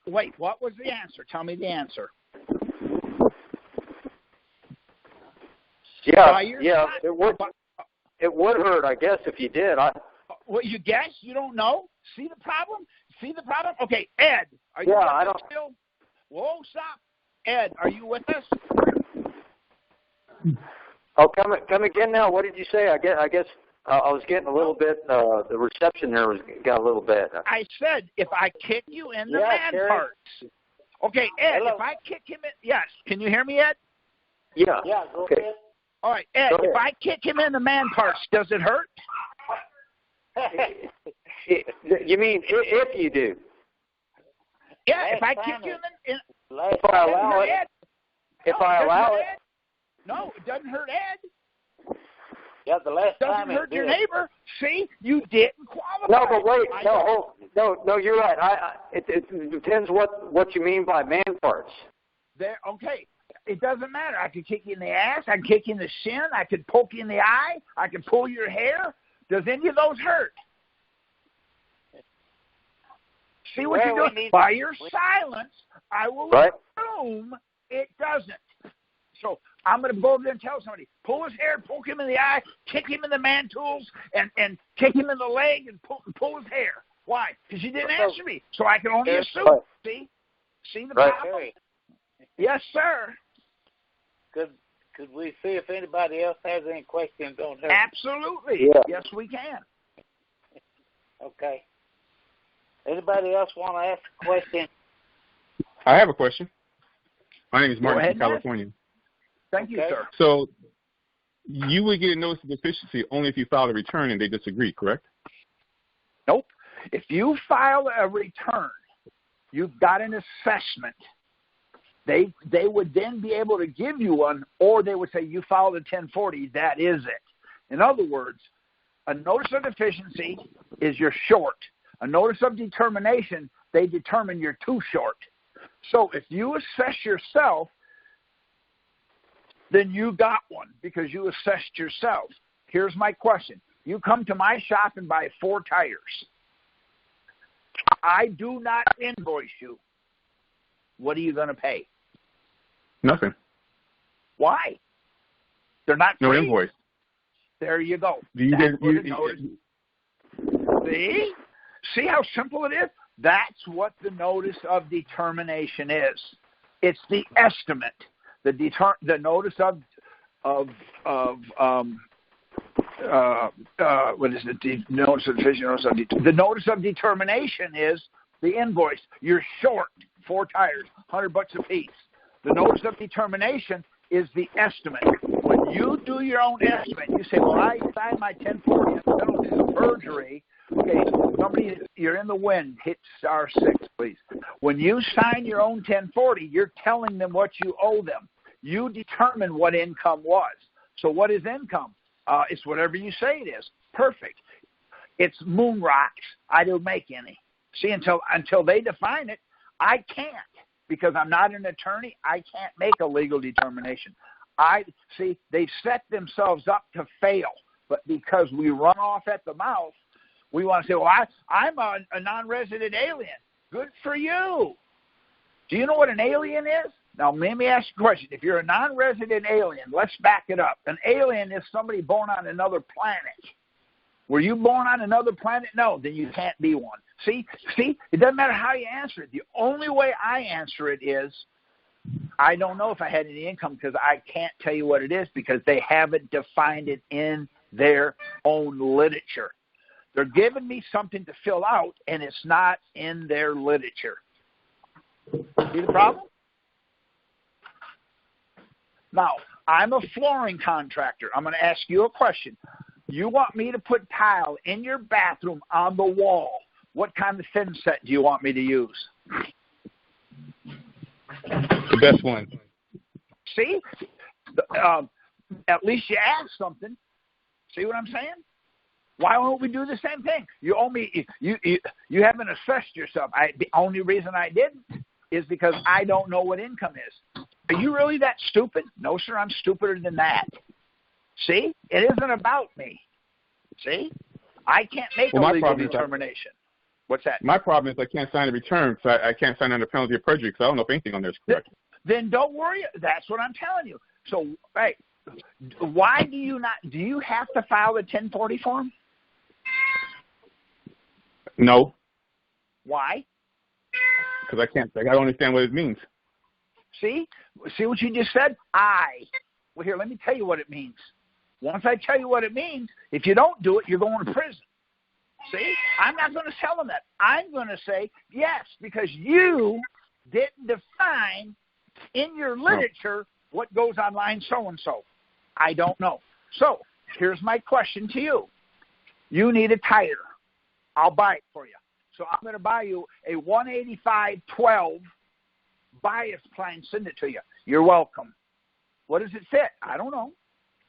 wait, what was the answer? Tell me the answer. Yeah, it would hurt, I guess, if you did. Well, you guess? You don't know? See the problem? Okay, Ed, are you with us still? Whoa, stop. Ed, are you with us? Oh, come again now. What did you say? I guess I was getting a little bit, the reception there got a little bit. I said, if I kick you in the man parts. Okay, Ed, if I kick him in, yes. Can you hear me, Ed? Yeah. Yeah, go ahead. All right, Ed, if I kick him in the man parts, does it hurt? You mean if you do? Yeah, if I kick you in if I allow it. If I allow it. No, it doesn't hurt Ed. Yeah, the last time doesn't hurt your neighbor. See, you didn't qualify. No, but wait, no, you're right. It depends what you mean by man parts. Okay. It doesn't matter. I could kick you in the ass. I could kick you in the shin. I could poke you in the eye. I could pull your hair. Does any of those hurt? See what you're doing? By your silence, I will Right. assume it doesn't. So I'm going to go over there and tell somebody, pull his hair, poke him in the eye, kick him in the man-tools, and kick him in the leg and pull his hair. Why? Because you didn't answer me. So I can only assume. See the problem? Yes, sir. Could we see if anybody else has any questions on her? Absolutely. Yeah. Yes, we can. Okay. Anybody else want to ask a question? I have a question. My name is Go Martin ahead, from California. Thank you, Okay. sir. So you would get a notice of deficiency only if you filed a return and they disagree, correct? Nope. If you file a return, you've got an assessment. They would then be able to give you one, or they would say you filed a 1040. That is it. In other words, a notice of deficiency is you're short. A notice of determination, they determine you're too short. So if you assess yourself, then you got one because you assessed yourself. Here's my question. You come to my shop and buy 4 tires. I do not invoice you. What are you going to pay? Nothing. Why? They're not No free. invoice. There you go. Do you That's get, what a notice. See how simple it is? That's what the notice of determination is. It's the estimate. The notice of what is it? The notice of deficiency. The notice of determination is the invoice. You're short 4 tires, $100 a piece. The notice of determination is the estimate. When you do your own estimate, you say, well, I signed my 1040 and penalty of perjury. Okay, somebody, you're in the wind. Hit *6, please. When you sign your own 1040, you're telling them what you owe them. You determine what income was. So what is income? It's whatever you say it is. Perfect. It's moon rocks. I don't make any. See, until they define it, I can't. Because I'm not an attorney, I can't make a legal determination. They've set themselves up to fail. But because we run off at the mouth, we want to say, well, I'm a non-resident alien. Good for you. Do you know what an alien is? Now, let me ask you a question. If you're a non-resident alien, let's back it up. An alien is somebody born on another planet. Were you born on another planet? No, then you can't be one. See, it doesn't matter how you answer it. The only way I answer it is I don't know if I had any income because I can't tell you what it is because they haven't defined it in their own literature. They're giving me something to fill out, and it's not in their literature. See the problem? Now, I'm a flooring contractor. I'm going to ask you a question. You want me to put tile in your bathroom on the wall. What kind of thin set do you want me to use? The best one. See? At least you asked something. See what I'm saying? Why don't we do the same thing? You owe me. You haven't assessed yourself. The only reason I didn't is because I don't know what income is. Are you really that stupid? No, sir, I'm stupider than that. See? It isn't about me. See? I can't make a legal determination. What's that? My problem is I can't sign a return, so I can't sign under penalty of perjury because I don't know if anything on there is correct. Then don't worry. That's what I'm telling you. So, hey, why do you not? Do you have to file a 1040 form? No. Why? Because I don't understand what it means. See what you just said? Well, here, let me tell you what it means. Once I tell you what it means, if you don't do it, you're going to prison. See? I'm not going to tell them that. I'm going to say, yes, because you didn't define in your literature what goes on line so-and-so. I don't know. So here's my question to you. You need a tire. I'll buy it for you. So I'm going to buy you a 185/12 bias plan, send it to you. You're welcome. What does it fit? I don't know.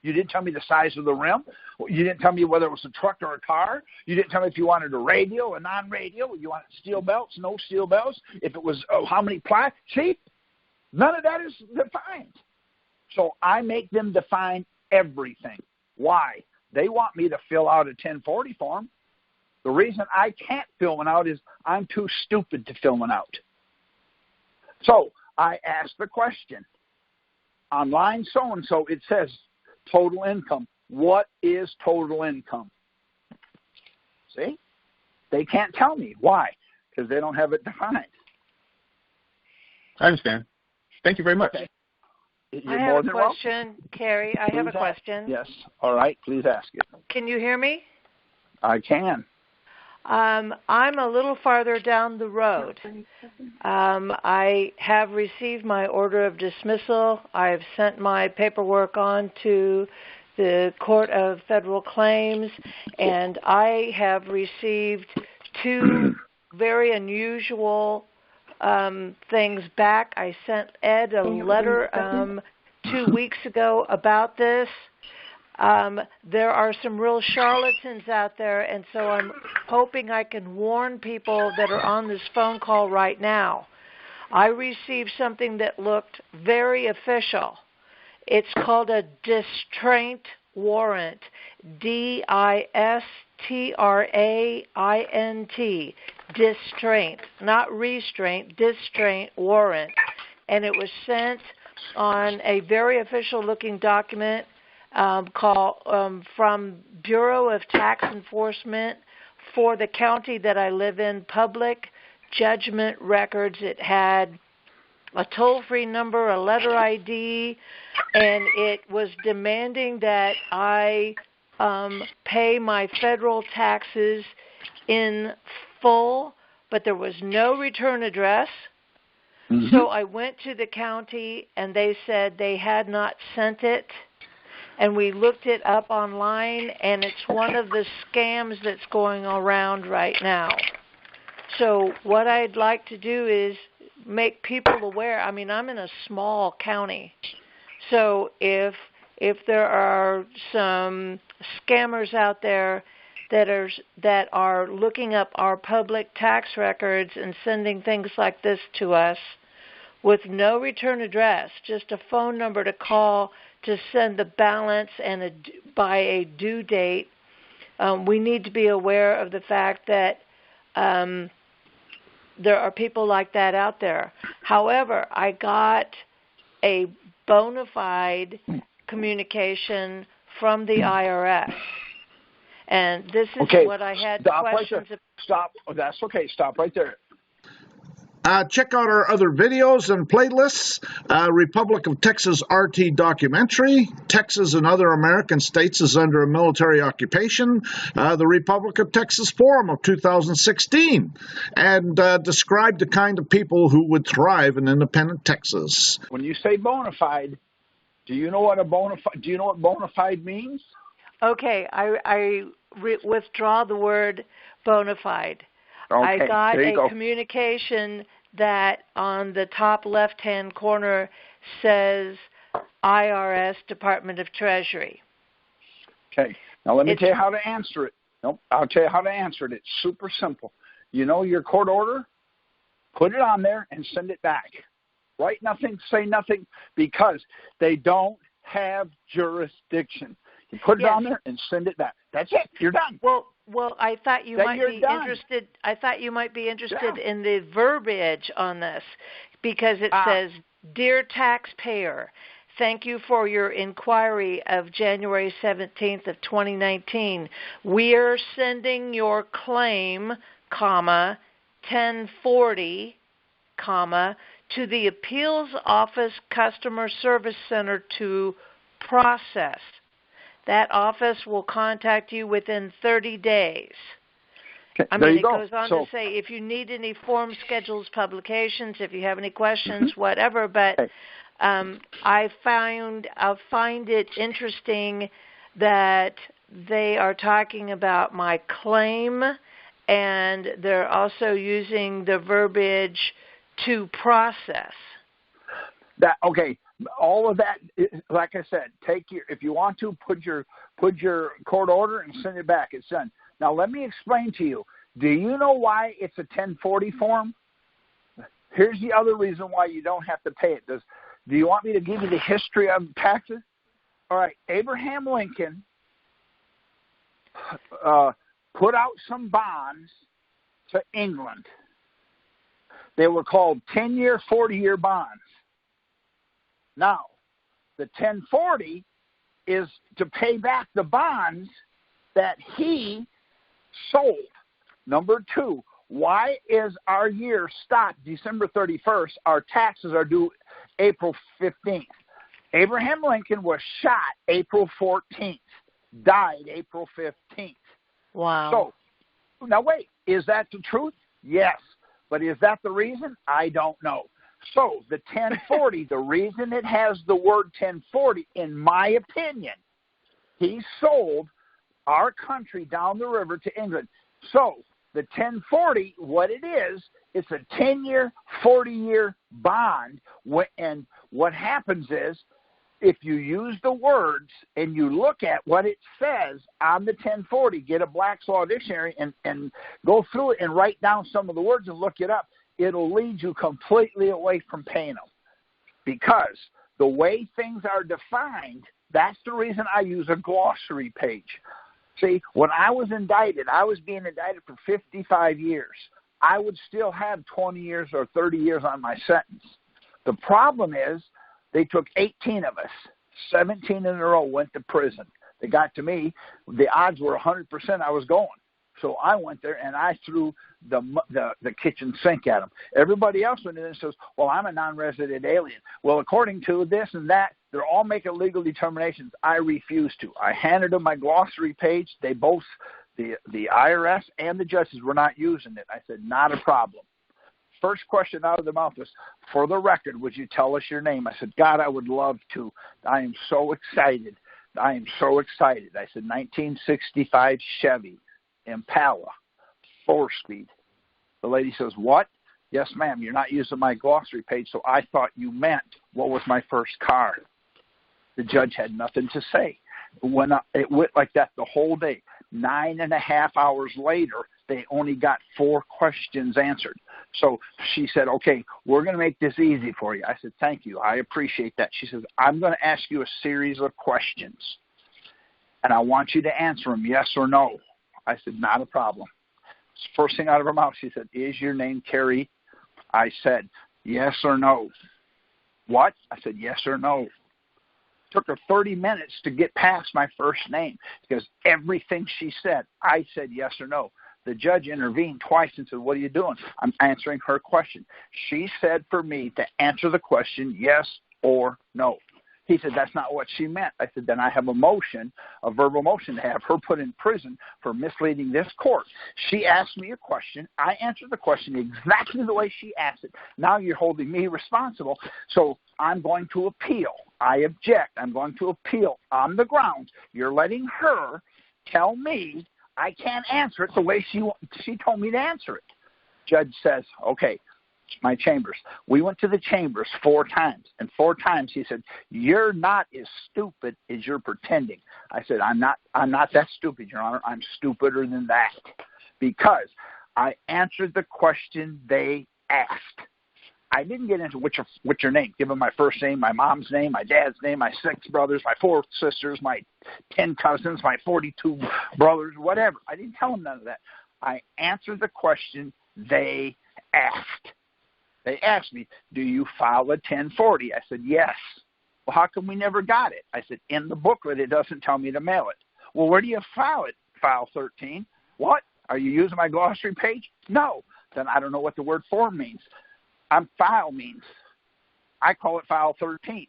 You didn't tell me the size of the rim. You didn't tell me whether it was a truck or a car. You didn't tell me if you wanted a radial, a non-radial. You wanted steel belts, no steel belts. If it was how many ply. See, none of that is defined. So I make them define everything. Why? They want me to fill out a 1040 form. The reason I can't fill one out is I'm too stupid to fill one out. So I asked the question. On line so-and-so, it says total income. What is total income? See? They can't tell me. Why? Because they don't have it defined. I understand. Thank you very much. Okay. I have a question, Carrie. I have a question. Yes. All right. Please ask it. Can you hear me? I can. I'm a little farther down the road. I have received my order of dismissal. I've sent my paperwork on to the Court of Federal Claims, and I have received two very unusual things back. I sent Ed a letter 2 weeks ago about this. There are some real charlatans out there, and so I'm hoping I can warn people that are on this phone call right now. I received something that looked very official. It's called a distraint warrant, D-I-S-T-R-A-I-N-T, distraint, not restraint, distraint warrant. And it was sent on a very official-looking document from Bureau of Tax Enforcement for the county that I live in, Public Judgment Records. It had a toll-free number, a letter ID, and it was demanding that I pay my federal taxes in full, but there was no return address. Mm-hmm. So I went to the county, and they said they had not sent it. And we looked it up online, and it's one of the scams that's going around right now. So what I'd like to do is make people aware. I mean, I'm in a small county. So if there are some scammers out there that are looking up our public tax records and sending things like this to us with no return address, just a phone number to call to send the balance and by a due date, we need to be aware of the fact that there are people like that out there. However, I got a bona fide communication from the IRS. And this is what I had questions about. Stop. That's okay. Stop right there. Check out our other videos and playlists. Republic of Texas RT documentary. Texas and other American states is under a military occupation. The Republic of Texas Forum of 2016. And describe the kind of people who would thrive in independent Texas. When you say bona fide, do you know what bona fide means? Okay, I withdraw the word bona fide. Okay, I got a communication that on the top left-hand corner says IRS, Department of Treasury. Okay. Now let me tell you how to answer it. Nope. I'll tell you how to answer it. It's super simple. You know your court order? Put it on there and send it back. Write nothing, say nothing, because they don't have jurisdiction. You put it on there and send it back. That's it. You're done. Well, I thought you might be interested. I thought you might be interested in the verbiage on this, because it says, "Dear taxpayer, thank you for your inquiry of January 17th of 2019. We are sending your claim, 1040, to the Appeals Office Customer Service Center to process. That office will contact you within 30 days. I mean, it goes on to say if you need any form schedules, publications, if you have any questions, whatever. But I find it interesting that they are talking about my claim, and they're also using the verbiage to process. All of that, like I said, if you want to, put your court order and send it back. It's done. Now let me explain to you. Do you know why it's a 1040 form? Here's the other reason why you don't have to pay it. Do you want me to give you the history of taxes? All right, Abraham Lincoln put out some bonds to England. They were called 10-year, 40-year bonds. Now, the 1040 is to pay back the bonds that he sold. Number two, why is our year stopped December 31st? Our taxes are due April 15th. Abraham Lincoln was shot April 14th, died April 15th. Wow. So, now wait, is that the truth? Yes. But is that the reason? I don't know. So the 1040, the reason it has the word 1040, in my opinion, he sold our country down the river to England. So the 1040, what it is, it's a 10-year, 40-year bond. And what happens is, if you use the words and you look at what it says on the 1040, get a Black's Law Dictionary and go through it and write down some of the words and look it up, it'll lead you completely away from paying them. Because the way things are defined, that's the reason I use a glossary page. See, when I was indicted, I was being indicted for 55 years. I would still have 20 years or 30 years on my sentence. The problem is, they took 18 of us, 17 in a row went to prison. They got to me. The odds were 100% I was going. So I went there and I threw the kitchen sink at them. Everybody else went in and says, well, I'm a non-resident alien. Well, according to this and that, they're all making legal determinations. I refused to. I handed them my glossary page. They both, the IRS and the judges, were not using it. I said, not a problem. First question out of the mouth was, for the record, would you tell us your name? I said, God, I would love to. I am so excited. I am so excited. I said, 1965 Chevy Impala, 4-speed. The lady says, what? Yes, ma'am, you're not using my glossary page, so I thought you meant what was my first car. The judge had nothing to say. It went like that the whole day. 9.5 hours later, they only got 4 questions answered. So she said, okay, we're going to make this easy for you. I said, thank you. I appreciate that. She says, I'm going to ask you a series of questions, and I want you to answer them yes or no. I said, not a problem. First thing out of her mouth, she said, is your name Terry? I said, yes or no. What? I said, yes or no. Took her 30 minutes to get past my first name because everything she said, I said yes or no. The judge intervened twice and said, what are you doing? I'm answering her question. She said for me to answer the question yes or no. He said, that's not what she meant. I said, then I have a verbal motion to have her put in prison for misleading this court. She asked me a question. I answered the question exactly the way she asked it. Now you're holding me responsible, so I'm going to appeal. I object. I'm going to appeal on the grounds you're letting her tell me I can't answer it the way she told me to answer it. Judge says, okay, my chambers. We went to the chambers 4 times, and 4 times he said, you're not as stupid as you're pretending. I said, I'm not that stupid, Your Honor. I'm stupider than that because I answered the question they asked. I didn't get into what's your name, give them my first name, my mom's name, my dad's name, my 6 brothers, my 4 sisters, my 10 cousins, my 42 brothers, whatever. I didn't tell them none of that. I answered the question they asked. They asked me, do you file a 1040? I said, yes. Well, how come we never got it? I said, in the booklet, it doesn't tell me to mail it. Well, where do you file it? File 13. What? Are you using my glossary page? No. Then I don't know what the word form means. File means. I call it file 13.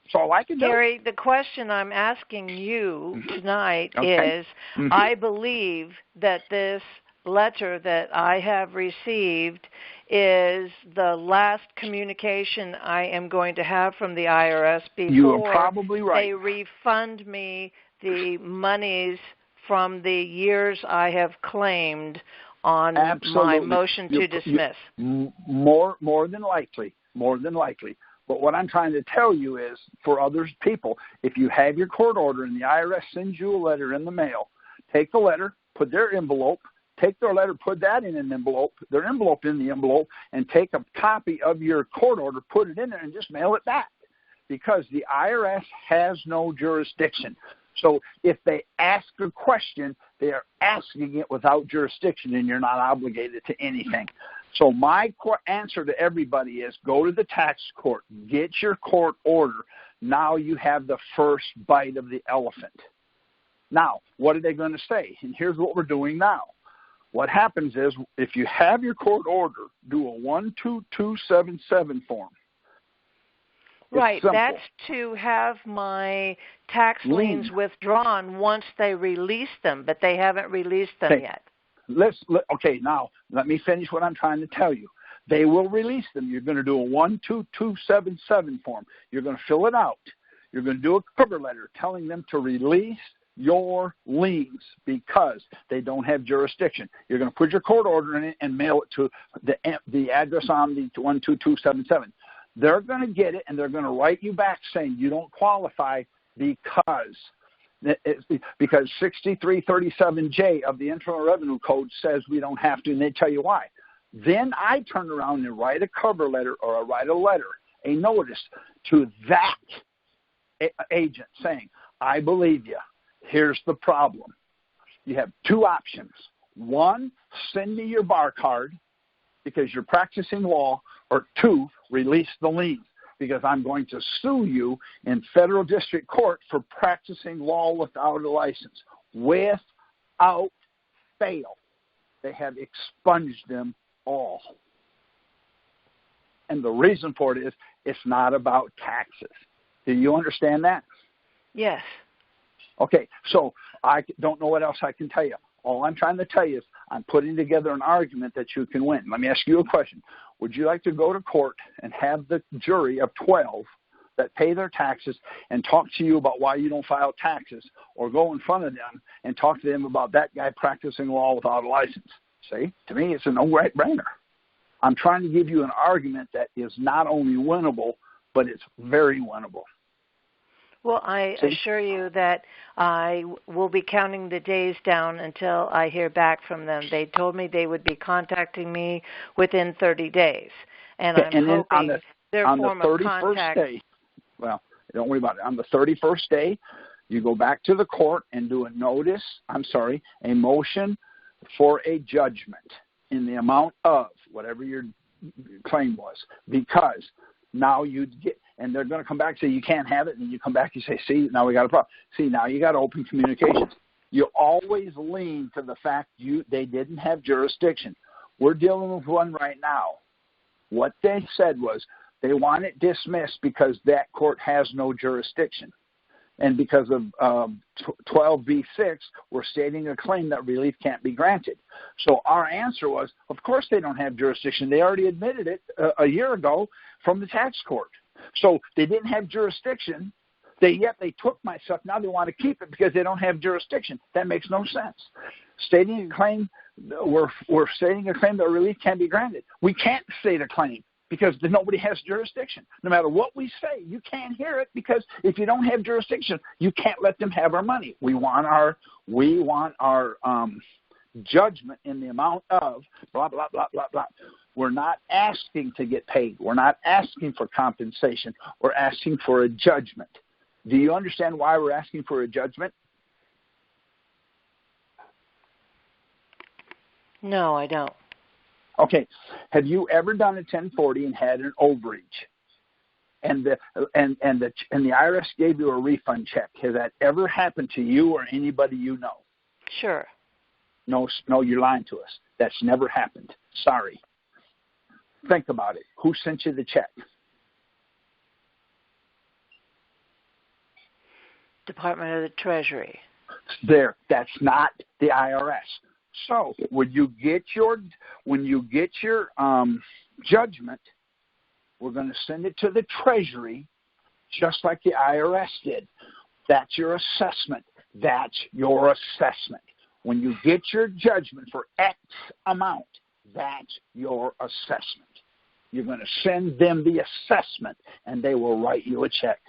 So all I can do. Gary, the question I'm asking you tonight is, I believe that this letter that I have received is the last communication I am going to have from the IRS before you are probably right. They refund me the monies from the years I have claimed on my motion to dismiss. More than likely. But what I'm trying to tell you is, for other people, if you have your court order and the IRS sends you a letter in the mail, take the letter, put their envelope, take their letter, put that in an envelope, their envelope in the envelope, and take a copy of your court order, put it in there, and just mail it back. Because the IRS has no jurisdiction. So if they ask a question, they are asking it without jurisdiction, and you're not obligated to anything. So my answer to everybody is go to the tax court, get your court order. Now you have the first bite of the elephant. Now, what are they going to say? And here's what we're doing now. What happens is if you have your court order, do a 12277 form. Right, that's to have my tax liens withdrawn once they release them, but they haven't released them yet. Now, let me finish what I'm trying to tell you. They will release them. You're going to do a 12277 form. You're going to fill it out. You're going to do a cover letter telling them to release your liens because they don't have jurisdiction. You're going to put your court order in it and mail it to the address on the 12277. They're going to get it, and they're going to write you back saying you don't qualify because 6337J of the Internal Revenue Code says we don't have to, and they tell you why. Then I turn around and write a cover letter or I write a letter, a notice to that agent saying, I believe you. Here's the problem. You have two options. One, send me your bar card because you're practicing law, or two, release the liens because I'm going to sue you in federal district court for practicing law without a license. Without fail. They have expunged them all. And the reason for it is it's not about taxes. Do you understand that? Yes. Okay, so I don't know what else I can tell you. All I'm trying to tell you is I'm putting together an argument that you can win. Let me ask you a question. Would you like to go to court and have the jury of 12 that pay their taxes and talk to you about why you don't file taxes, or go in front of them and talk to them about that guy practicing law without a license? See, to me, it's a no-brainer. I'm trying to give you an argument that is not only winnable, but it's very winnable. Well, I assure you that I will be counting the days down until I hear back from them. They told me they would be contacting me within 30 days. And I'm hoping their form of contact. Day, well, don't worry about it. On the 31st day, you go back to the court and do a motion for a judgment in the amount of whatever your claim was, because now you'd get, and they're going to come back and say you can't have it, and you come back and say, see, now we got a problem. See, now you got open communications. You always lean to the fact they didn't have jurisdiction. We're dealing with one right now. What they said was they want it dismissed because that court has no jurisdiction. And because of 12b-6, we're stating a claim that relief can't be granted. So our answer was, of course they don't have jurisdiction. They already admitted it a year ago from the tax court. So they didn't have jurisdiction, yet they took my stuff. Now they want to keep it because they don't have jurisdiction. That makes no sense. Stating a claim, we're stating a claim that relief can't be granted. We can't state a claim because nobody has jurisdiction. No matter what we say, you can't hear it because if you don't have jurisdiction, you can't let them have our money. We want our judgment in the amount of blah, blah, blah, blah, blah. We're not asking to get paid. We're not asking for compensation. We're asking for a judgment. Do you understand why we're asking for a judgment? No, I don't. Okay. Have you ever done a 1040 and had an overreach, and the IRS gave you a refund check? Has that ever happened to you or anybody you know? Sure. No, you're lying to us. That's never happened. Sorry. Think about it. Who sent you the check? Department of the Treasury. There. That's not the IRS. So when you get your judgment, we're going to send it to the Treasury, just like the IRS did. That's your assessment. That's your assessment. When you get your judgment for X amount, that's your assessment. You're going to send them the assessment, and they will write you a check.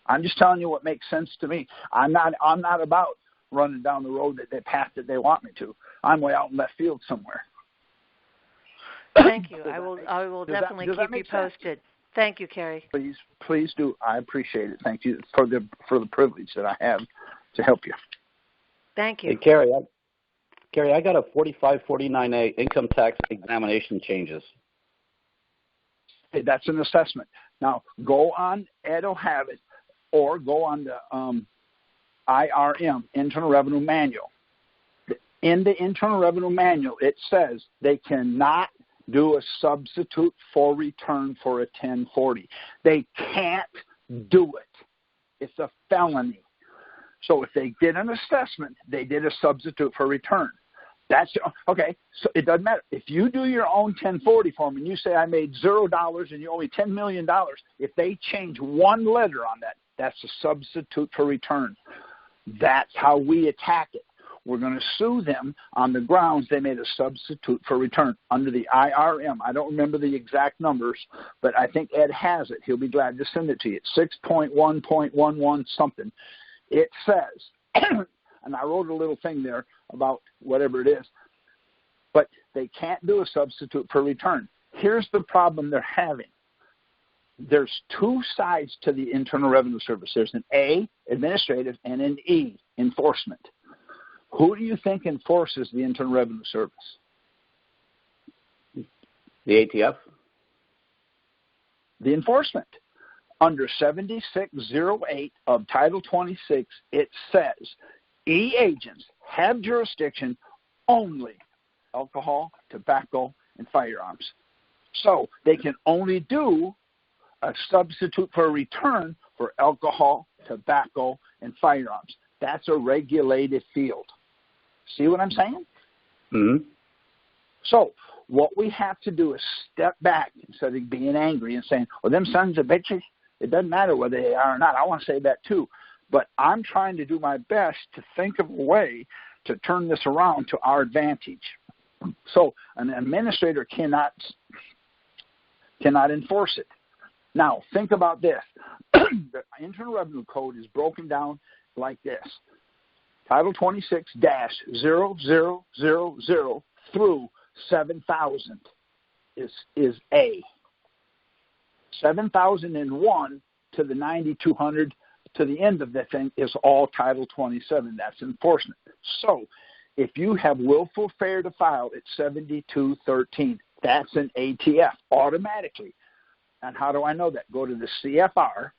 I'm just telling you what makes sense to me. I'm not about running down the road that path that they want me to. I'm way out in left field somewhere. Thank you. I will definitely keep you posted. Thank you, Kerry. Please do. I appreciate it. Thank you for the privilege that I have to help you. Thank you. Hey, Kerry, Gary, I got a 4549A income tax examination changes. Hey, that's an assessment. Now, go on, Ed will have it, or go on the IRM, Internal Revenue Manual. In the Internal Revenue Manual, it says they cannot do a substitute for return for a 1040. They can't do it. It's a felony. So if they did an assessment, they did a substitute for return. That's okay. So it doesn't matter if you do your own 1040 form and you say I made $0 and you owe me $10 million. If they change one letter on that, that's a substitute for return. That's how we attack it. We're going to sue them on the grounds they made a substitute for return under the IRM. I don't remember the exact numbers, but I think Ed has it. He'll be glad to send it to you. It's 6.1.11 something. It says, and I wrote a little thing there about whatever it is, but they can't do a substitute for return. Here's the problem they're having. There's two sides to the Internal Revenue Service. There's an A, administrative, and an E, enforcement. Who do you think enforces the Internal Revenue Service? The ATF? The enforcement. Under 7608 of Title 26, it says E agents have jurisdiction only alcohol, tobacco, and firearms. So they can only do a substitute for a return for alcohol, tobacco, and firearms. That's a regulated field. See what I'm saying? Mm-hmm. So what we have to do is step back instead of being angry and saying, well, them sons of bitches, it doesn't matter whether they are or not. I want to say that too. But I'm trying to do my best to think of a way to turn this around to our advantage. So an administrator cannot enforce it. Now, think about this. The Internal Revenue Code is broken down like this. Title 26-0000 through 7,000 is A. 7,001 to the 9,200 to the end of the thing is all Title 27. That's enforcement. So if you have willful failure to file, it's 7213. That's an ATF automatically. And how do I know that? Go to the CFR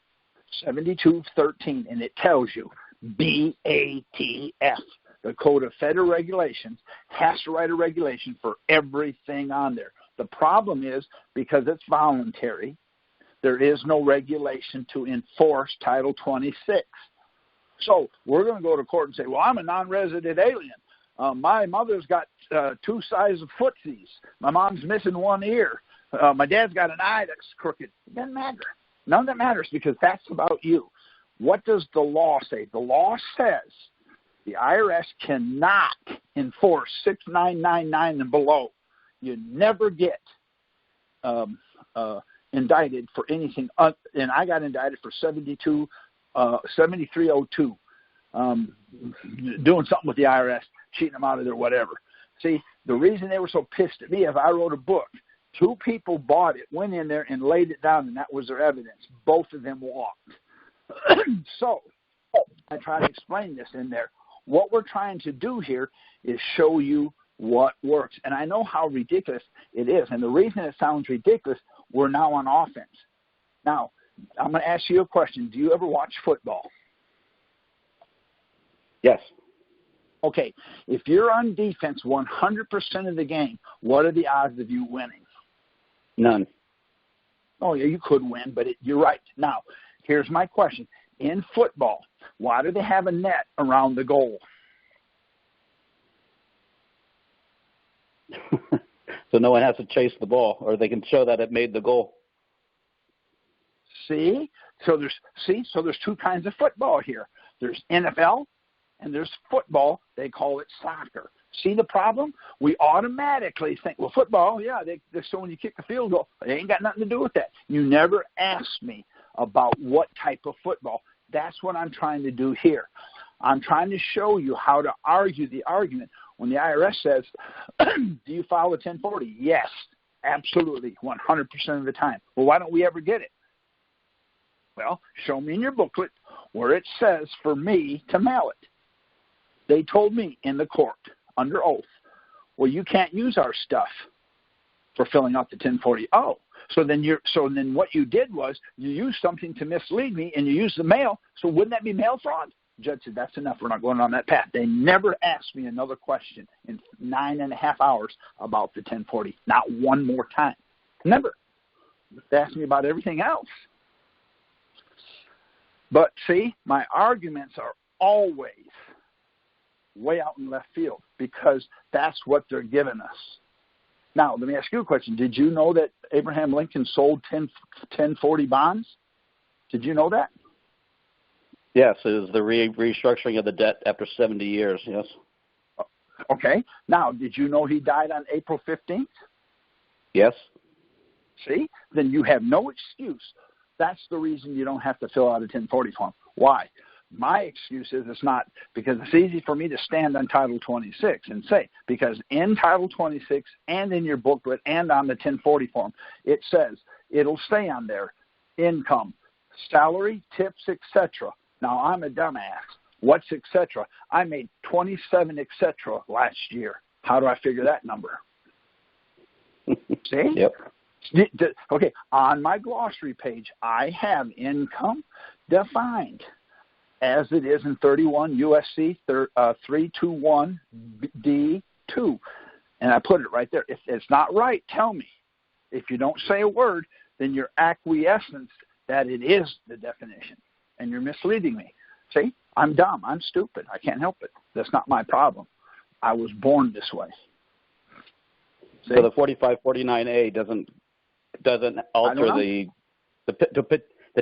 7213, and it tells you BATF. The Code of Federal Regulations has to write a regulation for everything on there. The problem is, because it's voluntary, there is no regulation to enforce Title 26. So we're going to go to court and say, well, I'm a non-resident alien. My mother's got two sizes of footsies. My mom's missing one ear. My dad's got an eye that's crooked. It doesn't matter. None of that matters because that's about you. What does the law say? The law says the IRS cannot enforce 6999 and below. You never get indicted for anything. And I got indicted for 7302, doing something with the IRS, cheating them out of their whatever. See, the reason they were so pissed at me is I wrote a book. Two people bought it, went in there, and laid it down, and that was their evidence. Both of them walked. So I try to explain this in there. What we're trying to do here is show you what works. And I know how ridiculous it is. And the reason it sounds ridiculous, we're now on offense. Now, I'm going to ask you a question. Do you ever watch football? Yes. Okay. If you're on defense 100% of the game, what are the odds of you winning? None. Oh, yeah, you could win, but you're right. Now, here's my question. In football, why do they have a net around the goal? So no one has to chase the ball, or they can show that it made the goal. See? So there's two kinds of football here. There's NFL and there's football. They call it soccer. See the problem? We automatically think, well, football, yeah, they're showing you kick the field goal. It ain't got nothing to do with that. You never asked me about what type of football. That's what I'm trying to do here. I'm trying to show you how to argue the argument. When the IRS says, do you file a 1040? Yes, absolutely, 100% of the time. Well, why don't we ever get it? Well, show me in your booklet where it says for me to mail it. They told me in the court, under oath. Well, you can't use our stuff for filling out the 1040. Oh, so then what you did was you used something to mislead me, and you used the mail. So wouldn't that be mail fraud? Judge said, that's enough. We're not going on that path. They never asked me another question in 9.5 hours about the 1040. Not one more time. Never. They asked me about everything else. But see, my arguments are always way out in left field because that's what they're giving us. Now, let me ask you a question. Did you know that Abraham Lincoln sold 1040 bonds? Did you know that? Yes, it was the restructuring of the debt after 70 years, yes. Okay. Now, did you know he died on April 15th? Yes. See? Then you have no excuse. That's the reason you don't have to fill out a 1040 form. Why? My excuse is it's not because it's easy for me to stand on Title 26 and say, because in Title 26 and in your booklet and on the 1040 form, it says, it'll say on there, income, salary, tips, etc. Now, I'm a dumbass. What's etc.? I made 27 etc. last year. How do I figure that number? See? Yep. Okay, on my glossary page, I have income defined as it is in 31 USC 321 D2. And I put it right there. If it's not right, tell me. If you don't say a word, then you're acquiescence that it is the definition. And you're misleading me. See, I'm dumb. I'm stupid. I can't help it. That's not my problem. I was born this way. See? So the 4549A doesn't alter the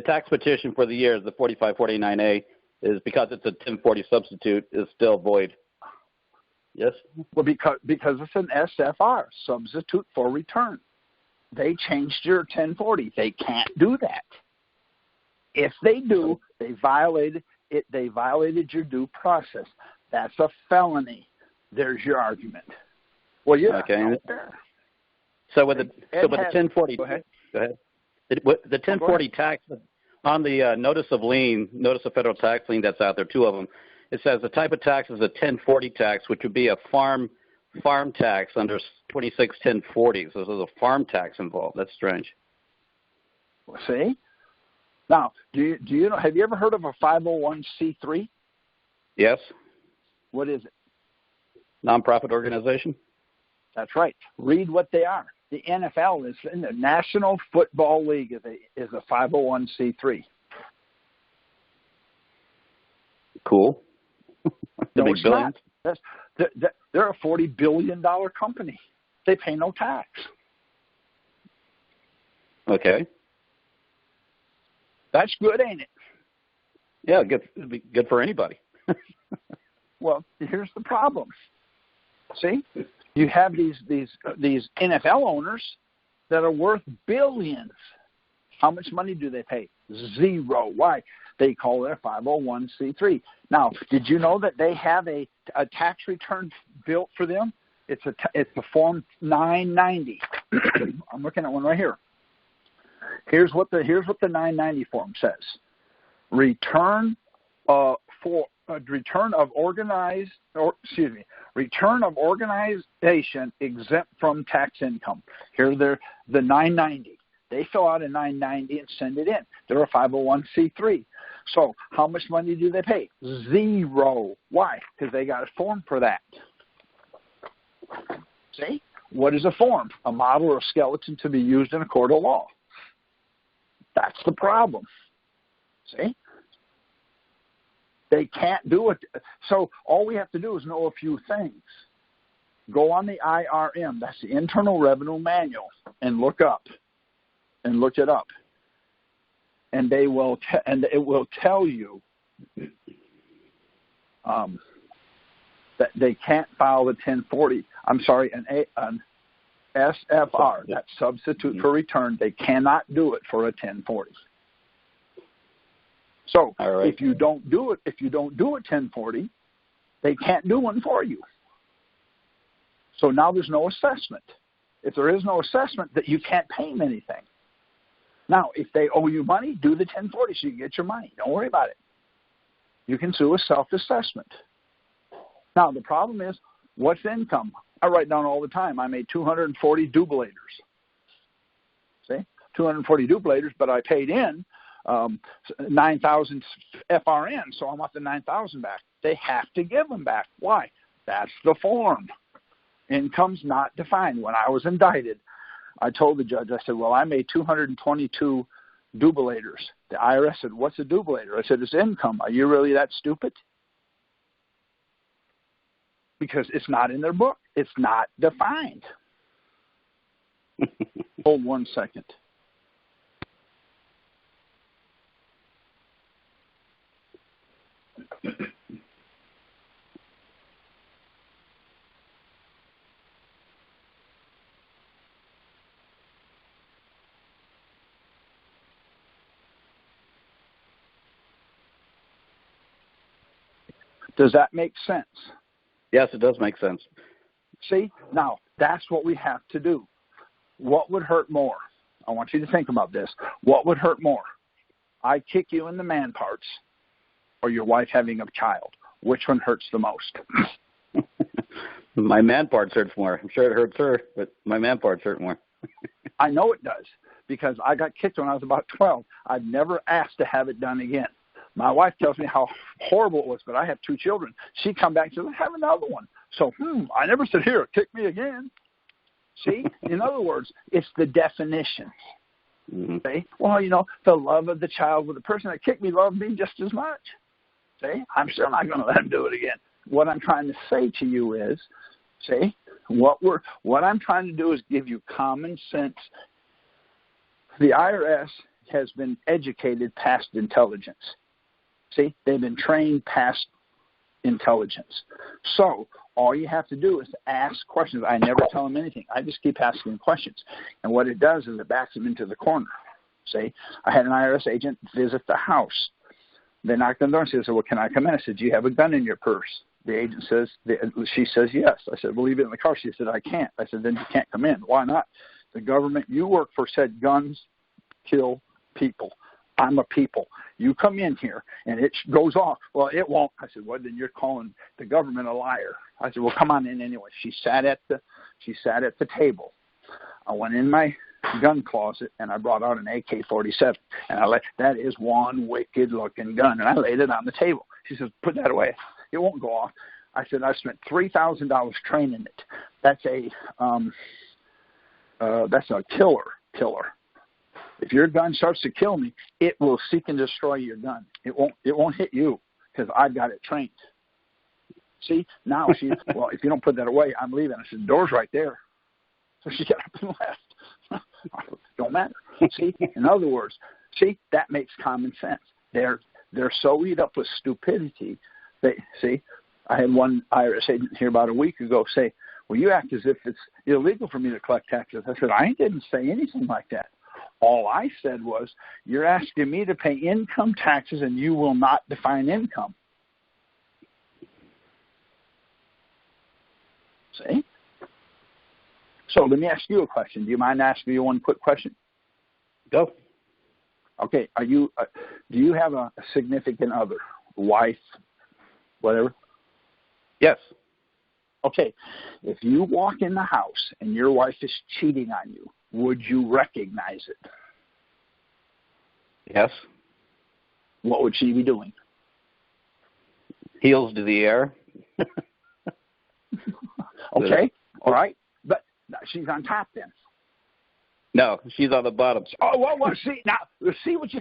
tax petition for the years. The 4549A is because it's a 1040 substitute is still void. Yes. Well, because it's an SFR, substitute for return. They changed your 1040. They can't do that. If they do, they violated it. They violated your due process. That's a felony. There's your argument. Well, yeah. Okay. So with the 1040, go ahead. The 1040 tax on the notice of federal tax lien that's out there, two of them. It says the type of tax is a 1040 tax, which would be a farm tax under 261040. So there's a farm tax involved. That's strange. See? Now, do you know? Have you ever heard of a 501c3? Yes. What is it? Nonprofit organization. That's right. Read what they are. The NFL is in the National Football League is a 501c3. Cool. No, it's not. They're a $40 billion company. They pay no tax. Okay. That's good, ain't it? Yeah, good for anybody. Well, here's the problem. See, you have these NFL owners that are worth billions. How much money do they pay? Zero. Why? They call it a 501c3. Now, did you know that they have a tax return built for them? It's a Form 990. I'm looking at one right here. Here's what the 990 form says. Return of organization exempt from tax income. Here they're the 990. They fill out a 990 and send it in. They're a 501c3. So how much money do they pay? Zero. Why? Because they got a form for that. See? What is a form? A model or a skeleton to be used in a court of law. That's the problem. See? They can't do it. So all we have to do is know a few things. Go on the IRM, that's the Internal Revenue Manual, and look it up. And they will and it will tell you that they can't file the 1040. I'm sorry, an SFR, that substitute for return. They cannot do it for a 1040. So if you don't do a 1040, they can't do one for you. So now there's no assessment. If there is no assessment, that you can't pay them anything. Now, if they owe you money, do the 1040 so you get your money. Don't worry about it. You can sue a self-assessment. Now, the problem is What's income? I write down all the time. I made 240 dublators. See, 240 dublators, but I paid in 9,000 FRN, so I want the 9,000 back. They have to give them back. Why? That's the form. Income's not defined. When I was indicted, I told the judge, I said, well, I made 222 dublators. The IRS said, what's a dublator? I said, it's income. Are you really that stupid? Because it's not in their book. It's not defined. Hold 1 second. Does that make sense? Yes, it does make sense. See, now that's what we have to do. What would hurt more? I want you to think about this. What would hurt more? I kick you in the man parts or your wife having a child? Which one hurts the most? My man parts hurts more. I'm sure it hurts her, but my man parts hurt more. I know it does because I got kicked when I was about 12. I've never asked to have it done again. My wife tells me how horrible it was, but I have 2 children. She come back and says, have another one. So, I never said, here, kick me again. See? In other words, it's the definition. Mm-hmm. See? Well, the love of the child with the person that kicked me loved me just as much. See? I'm still not going to let him do it again. What I'm trying to say to you is, see, what I'm trying to do is give you common sense. The IRS has been educated past intelligence. See, they've been trained past intelligence. So all you have to do is ask questions. I never tell them anything. I just keep asking questions. And what it does is it backs them into the corner. See, I had an IRS agent visit the house. They knocked on the door and said, well, can I come in? I said, do you have a gun in your purse? The agent says, she says, yes. I said, well, leave it in the car. She said, I can't. I said, then you can't come in. Why not? The government you work for said guns kill people. I'm a people. You come in here and it goes off. Well, it won't. I said, well, then you're calling the government a liar. I said, well, come on in anyway. She sat at the table. I went in my gun closet and I brought out an AK-47 and that is one wicked looking gun, and I laid it on the table. She says, put that away. It won't go off. I said, I spent $3,000 training it. That's a killer. If your gun starts to kill me, it will seek and destroy your gun. It won't hit you because I've got it trained. See, now well, if you don't put that away, I'm leaving. I said, the door's right there. So she got up and left. Don't matter. See, in other words, that makes common sense. They're so eat up with stupidity. I had one IRS agent here about a week ago say, well, you act as if it's illegal for me to collect taxes. I said, I didn't say anything like that. All I said was, you're asking me to pay income taxes and you will not define income. See? So let me ask you a question. Do you mind asking you one quick question? Go. Okay. Do you have a significant other, wife, whatever? Yes. Okay. If you walk in the house and your wife is cheating on you, would you recognize it? Yes. What would she be doing? Heels to the air. Okay. All right. But she's on top then. No, she's on the bottom. Oh, well, see what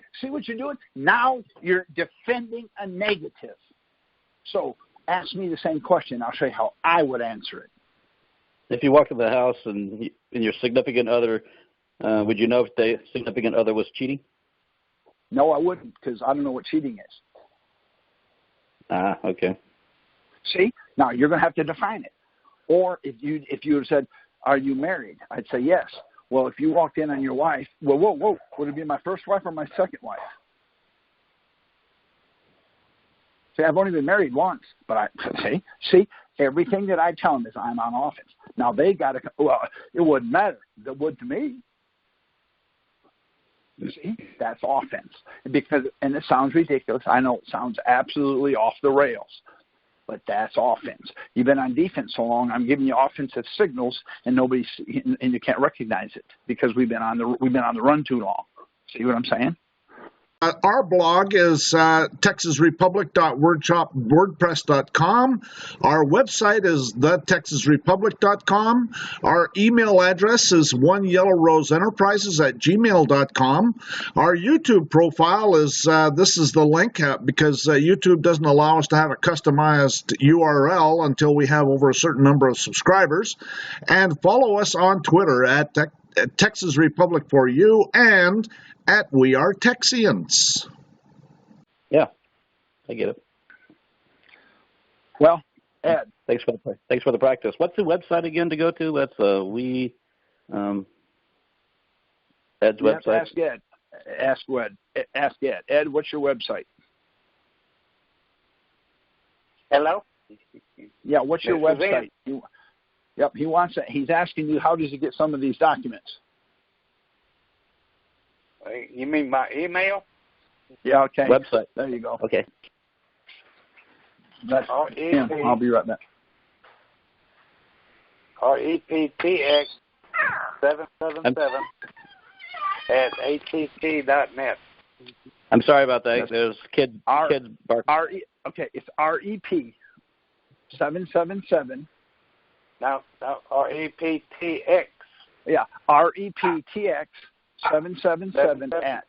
you're doing? Now you're defending a negative. So ask me the same question. I'll show you how I would answer it. If you walk in the house and your significant other, would you know if the significant other was cheating? No, I wouldn't, because I don't know what cheating is. Okay. See? Now you're going to have to define it. Or if you had said, are you married? I'd say yes. Well, if you walked in on your wife, whoa, would it be my first wife or my second wife? See, I've only been married once, but see, everything that I tell them is I'm on offense. Now they got to, it wouldn't matter. It would to me. You see, that's offense. And it sounds ridiculous. I know it sounds absolutely off the rails. But that's offense. You've been on defense so long. I'm giving you offensive signals, and and you can't recognize it because we've been on the run too long. See what I'm saying? Our blog is texasrepublic.wordpress.com. Our website is thetexasrepublic.com. Our email address is oneyellowroseenterprises@gmail.com. Our YouTube profile is, this is the link, because YouTube doesn't allow us to have a customized URL until we have over a certain number of subscribers. And follow us on Twitter at Texas Republic for You and at We Are Texians. Yeah, I get it. Well, Ed, thanks for the practice. What's the website again to go to? That's Ed's website. Ask Ed. Ed, what's your website? Hello? Yeah, what's your website? Yep, he wants it. He's asking you, how does he get some of these documents? You mean my email? Yeah, okay. Website. There you go. Okay. That's him. I'll be right back. REPTX 777 at att.net. I'm sorry about that. There's kids barking. Okay, it's REP 777. No, REPTX. Yeah, REPTX 777 at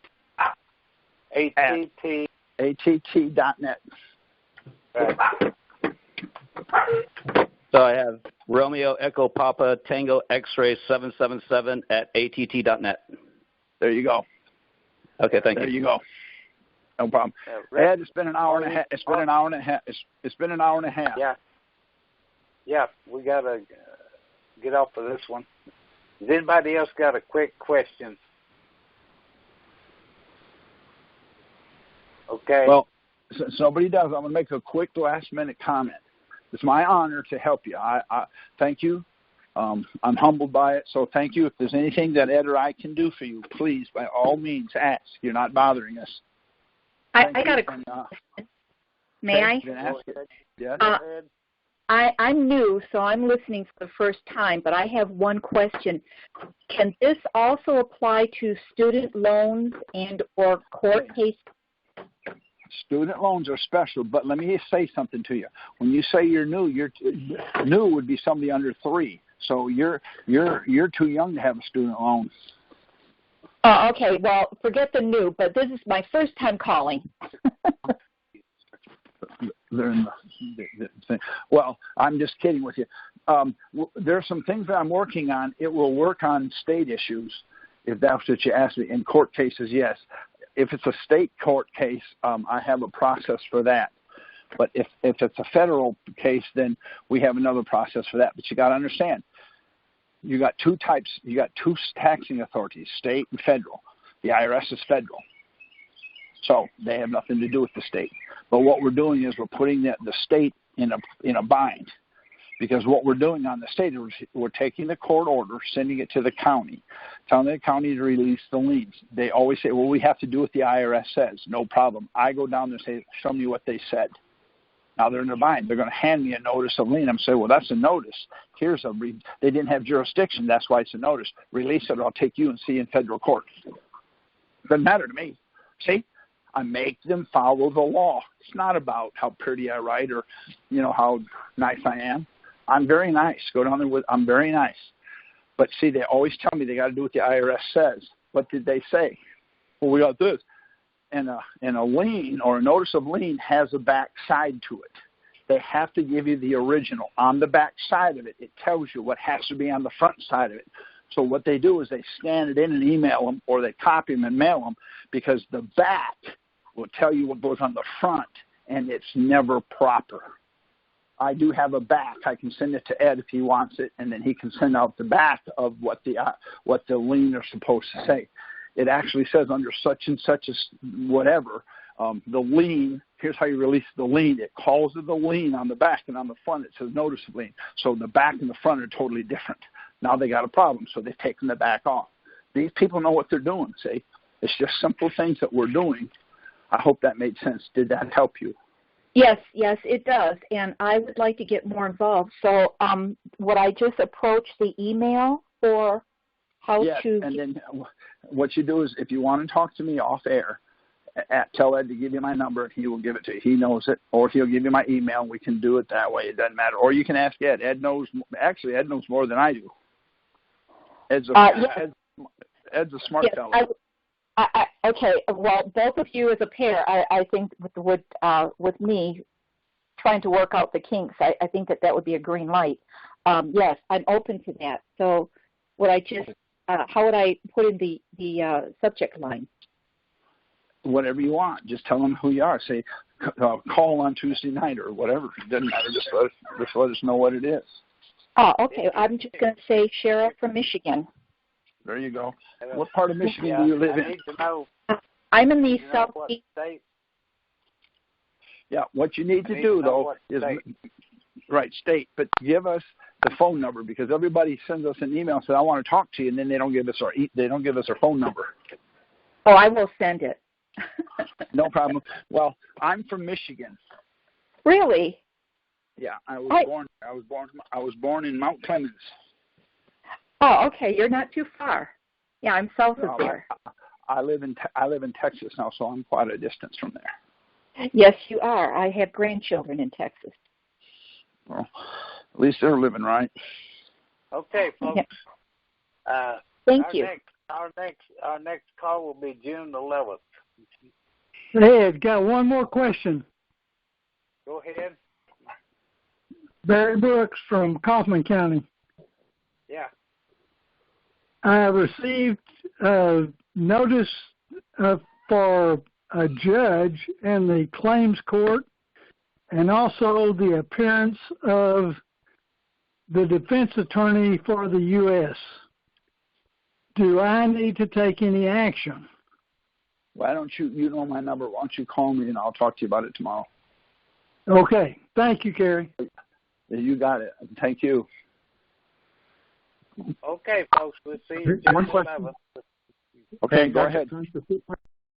att.net. Right. So I have Romeo Echo Papa Tango X-Ray 777 at att.net. There you go. Okay, thank you. There you go. No problem. Ed, it's been an hour and a half. It's been an hour and a half. It's been an hour and a half. Yeah. Yeah, we got to get off of this one. Has anybody else got a quick question? Okay. Well, since nobody does, I'm going to make a quick last-minute comment. It's my honor to help you. I thank you. I'm humbled by it, so thank you. If there's anything that Ed or I can do for you, please, by all means, ask. You're not bothering us. I got a question. May I? Yes. I'm new, so I'm listening for the first time, but I have one question. Can this also apply to student loans and or court cases? Student loans are special, but let me say something to you. When you say you're new would be somebody under 3. So you're too young to have a student loan. Oh, okay. Well, forget the new, but this is my first time calling. Well, I'm just kidding with you. There's some things that I'm working on. It will work on state issues, if that's what you asked me. In court cases, yes. If it's a state court case, I have a process for that. But if it's a federal case, then we have another process for that. But you got to understand, you got two types. You got two taxing authorities, state and federal. The IRS is federal, so they have nothing to do with the state. But what we're doing is we're putting the state in a bind, because what we're doing on the state is we're taking the court order, sending it to the county, telling the county to release the liens. They always say, well, we have to do what the IRS says. No problem. I go down there and say, show me what they said. Now they're in a bind. They're going to hand me a notice of lien. I'm saying, well, that's a notice. They didn't have jurisdiction. That's why it's a notice. Release it, or I'll take you and see you in federal court. Doesn't matter to me. See? I make them follow the law. It's not about how pretty I write or, how nice I am. I'm very nice. Go down there I'm very nice. But see, they always tell me they got to do what the IRS says. What did they say? Well, we got this. And a lien or a notice of lien has a back side to it. They have to give you the original. On the back side of it, it tells you what has to be on the front side of it. So what they do is they scan it in and email them, or they copy them and mail them, because the back will tell you what goes on the front, and it's never proper. I do have a back. I can send it to Ed if he wants it, and then he can send out the back of what the lien are supposed to say. It actually says under such and such as whatever, the lien, here's how you release the lien. It calls it the lien on the back, and on the front it says notice of lien. So the back and the front are totally different. Now they got a problem, so they've taken the back off. These people know what they're doing, see? It's just simple things that we're doing. I hope that made sense. Did that help you? Yes, it does, and I would like to get more involved. So, would I just approach the email, or how Yes, to? and then what you do is, if you want to talk to me off air, tell Ed to give you my number, and he will give it to you. He knows it, or he'll give you my email, and we can do it that way. It doesn't matter. Or you can ask Ed. Ed knows more than I do. Ed's a smart fellow. Okay, well, both of you as a pair, I think with me trying to work out the kinks, I think that would be a green light. Yes, I'm open to that. So would I just, how would I put in the subject line? Whatever you want. Just tell them who you are. Say, call on Tuesday night or whatever. It doesn't matter. Just let us know what it is. Oh, okay. I'm just going to say Cheryl from Michigan. There you go. What part of Michigan do you live in? I need to know. I'm in the southeast. Yeah, what you need to do, though, is state, but give us the phone number, because everybody sends us an email and says, I want to talk to you, and then they don't give us our phone number. Oh, I will send it. No problem. Well, I'm from Michigan. Really? Yeah, I was born in Mount Clemens. Oh, okay. You're not too far. Yeah, I'm south of there. I live in Texas now, so I'm quite a distance from there. Yes, you are. I have grandchildren in Texas. Well, at least they're living right. Okay, folks. Yeah. Thank you. Our next call will be June 11th. Hey, I've got one more question. Go ahead. Barry Brooks from Kaufman County. Yeah. I received a notice for a judge in the claims court, and also the appearance of the defense attorney for the U.S. Do I need to take any action? Why don't you know my number, why don't you call me and I'll talk to you about it tomorrow. Okay. Thank you, Kerry. You got it. Thank you. Okay, folks. We'll see you June 11th. Okay, go ahead.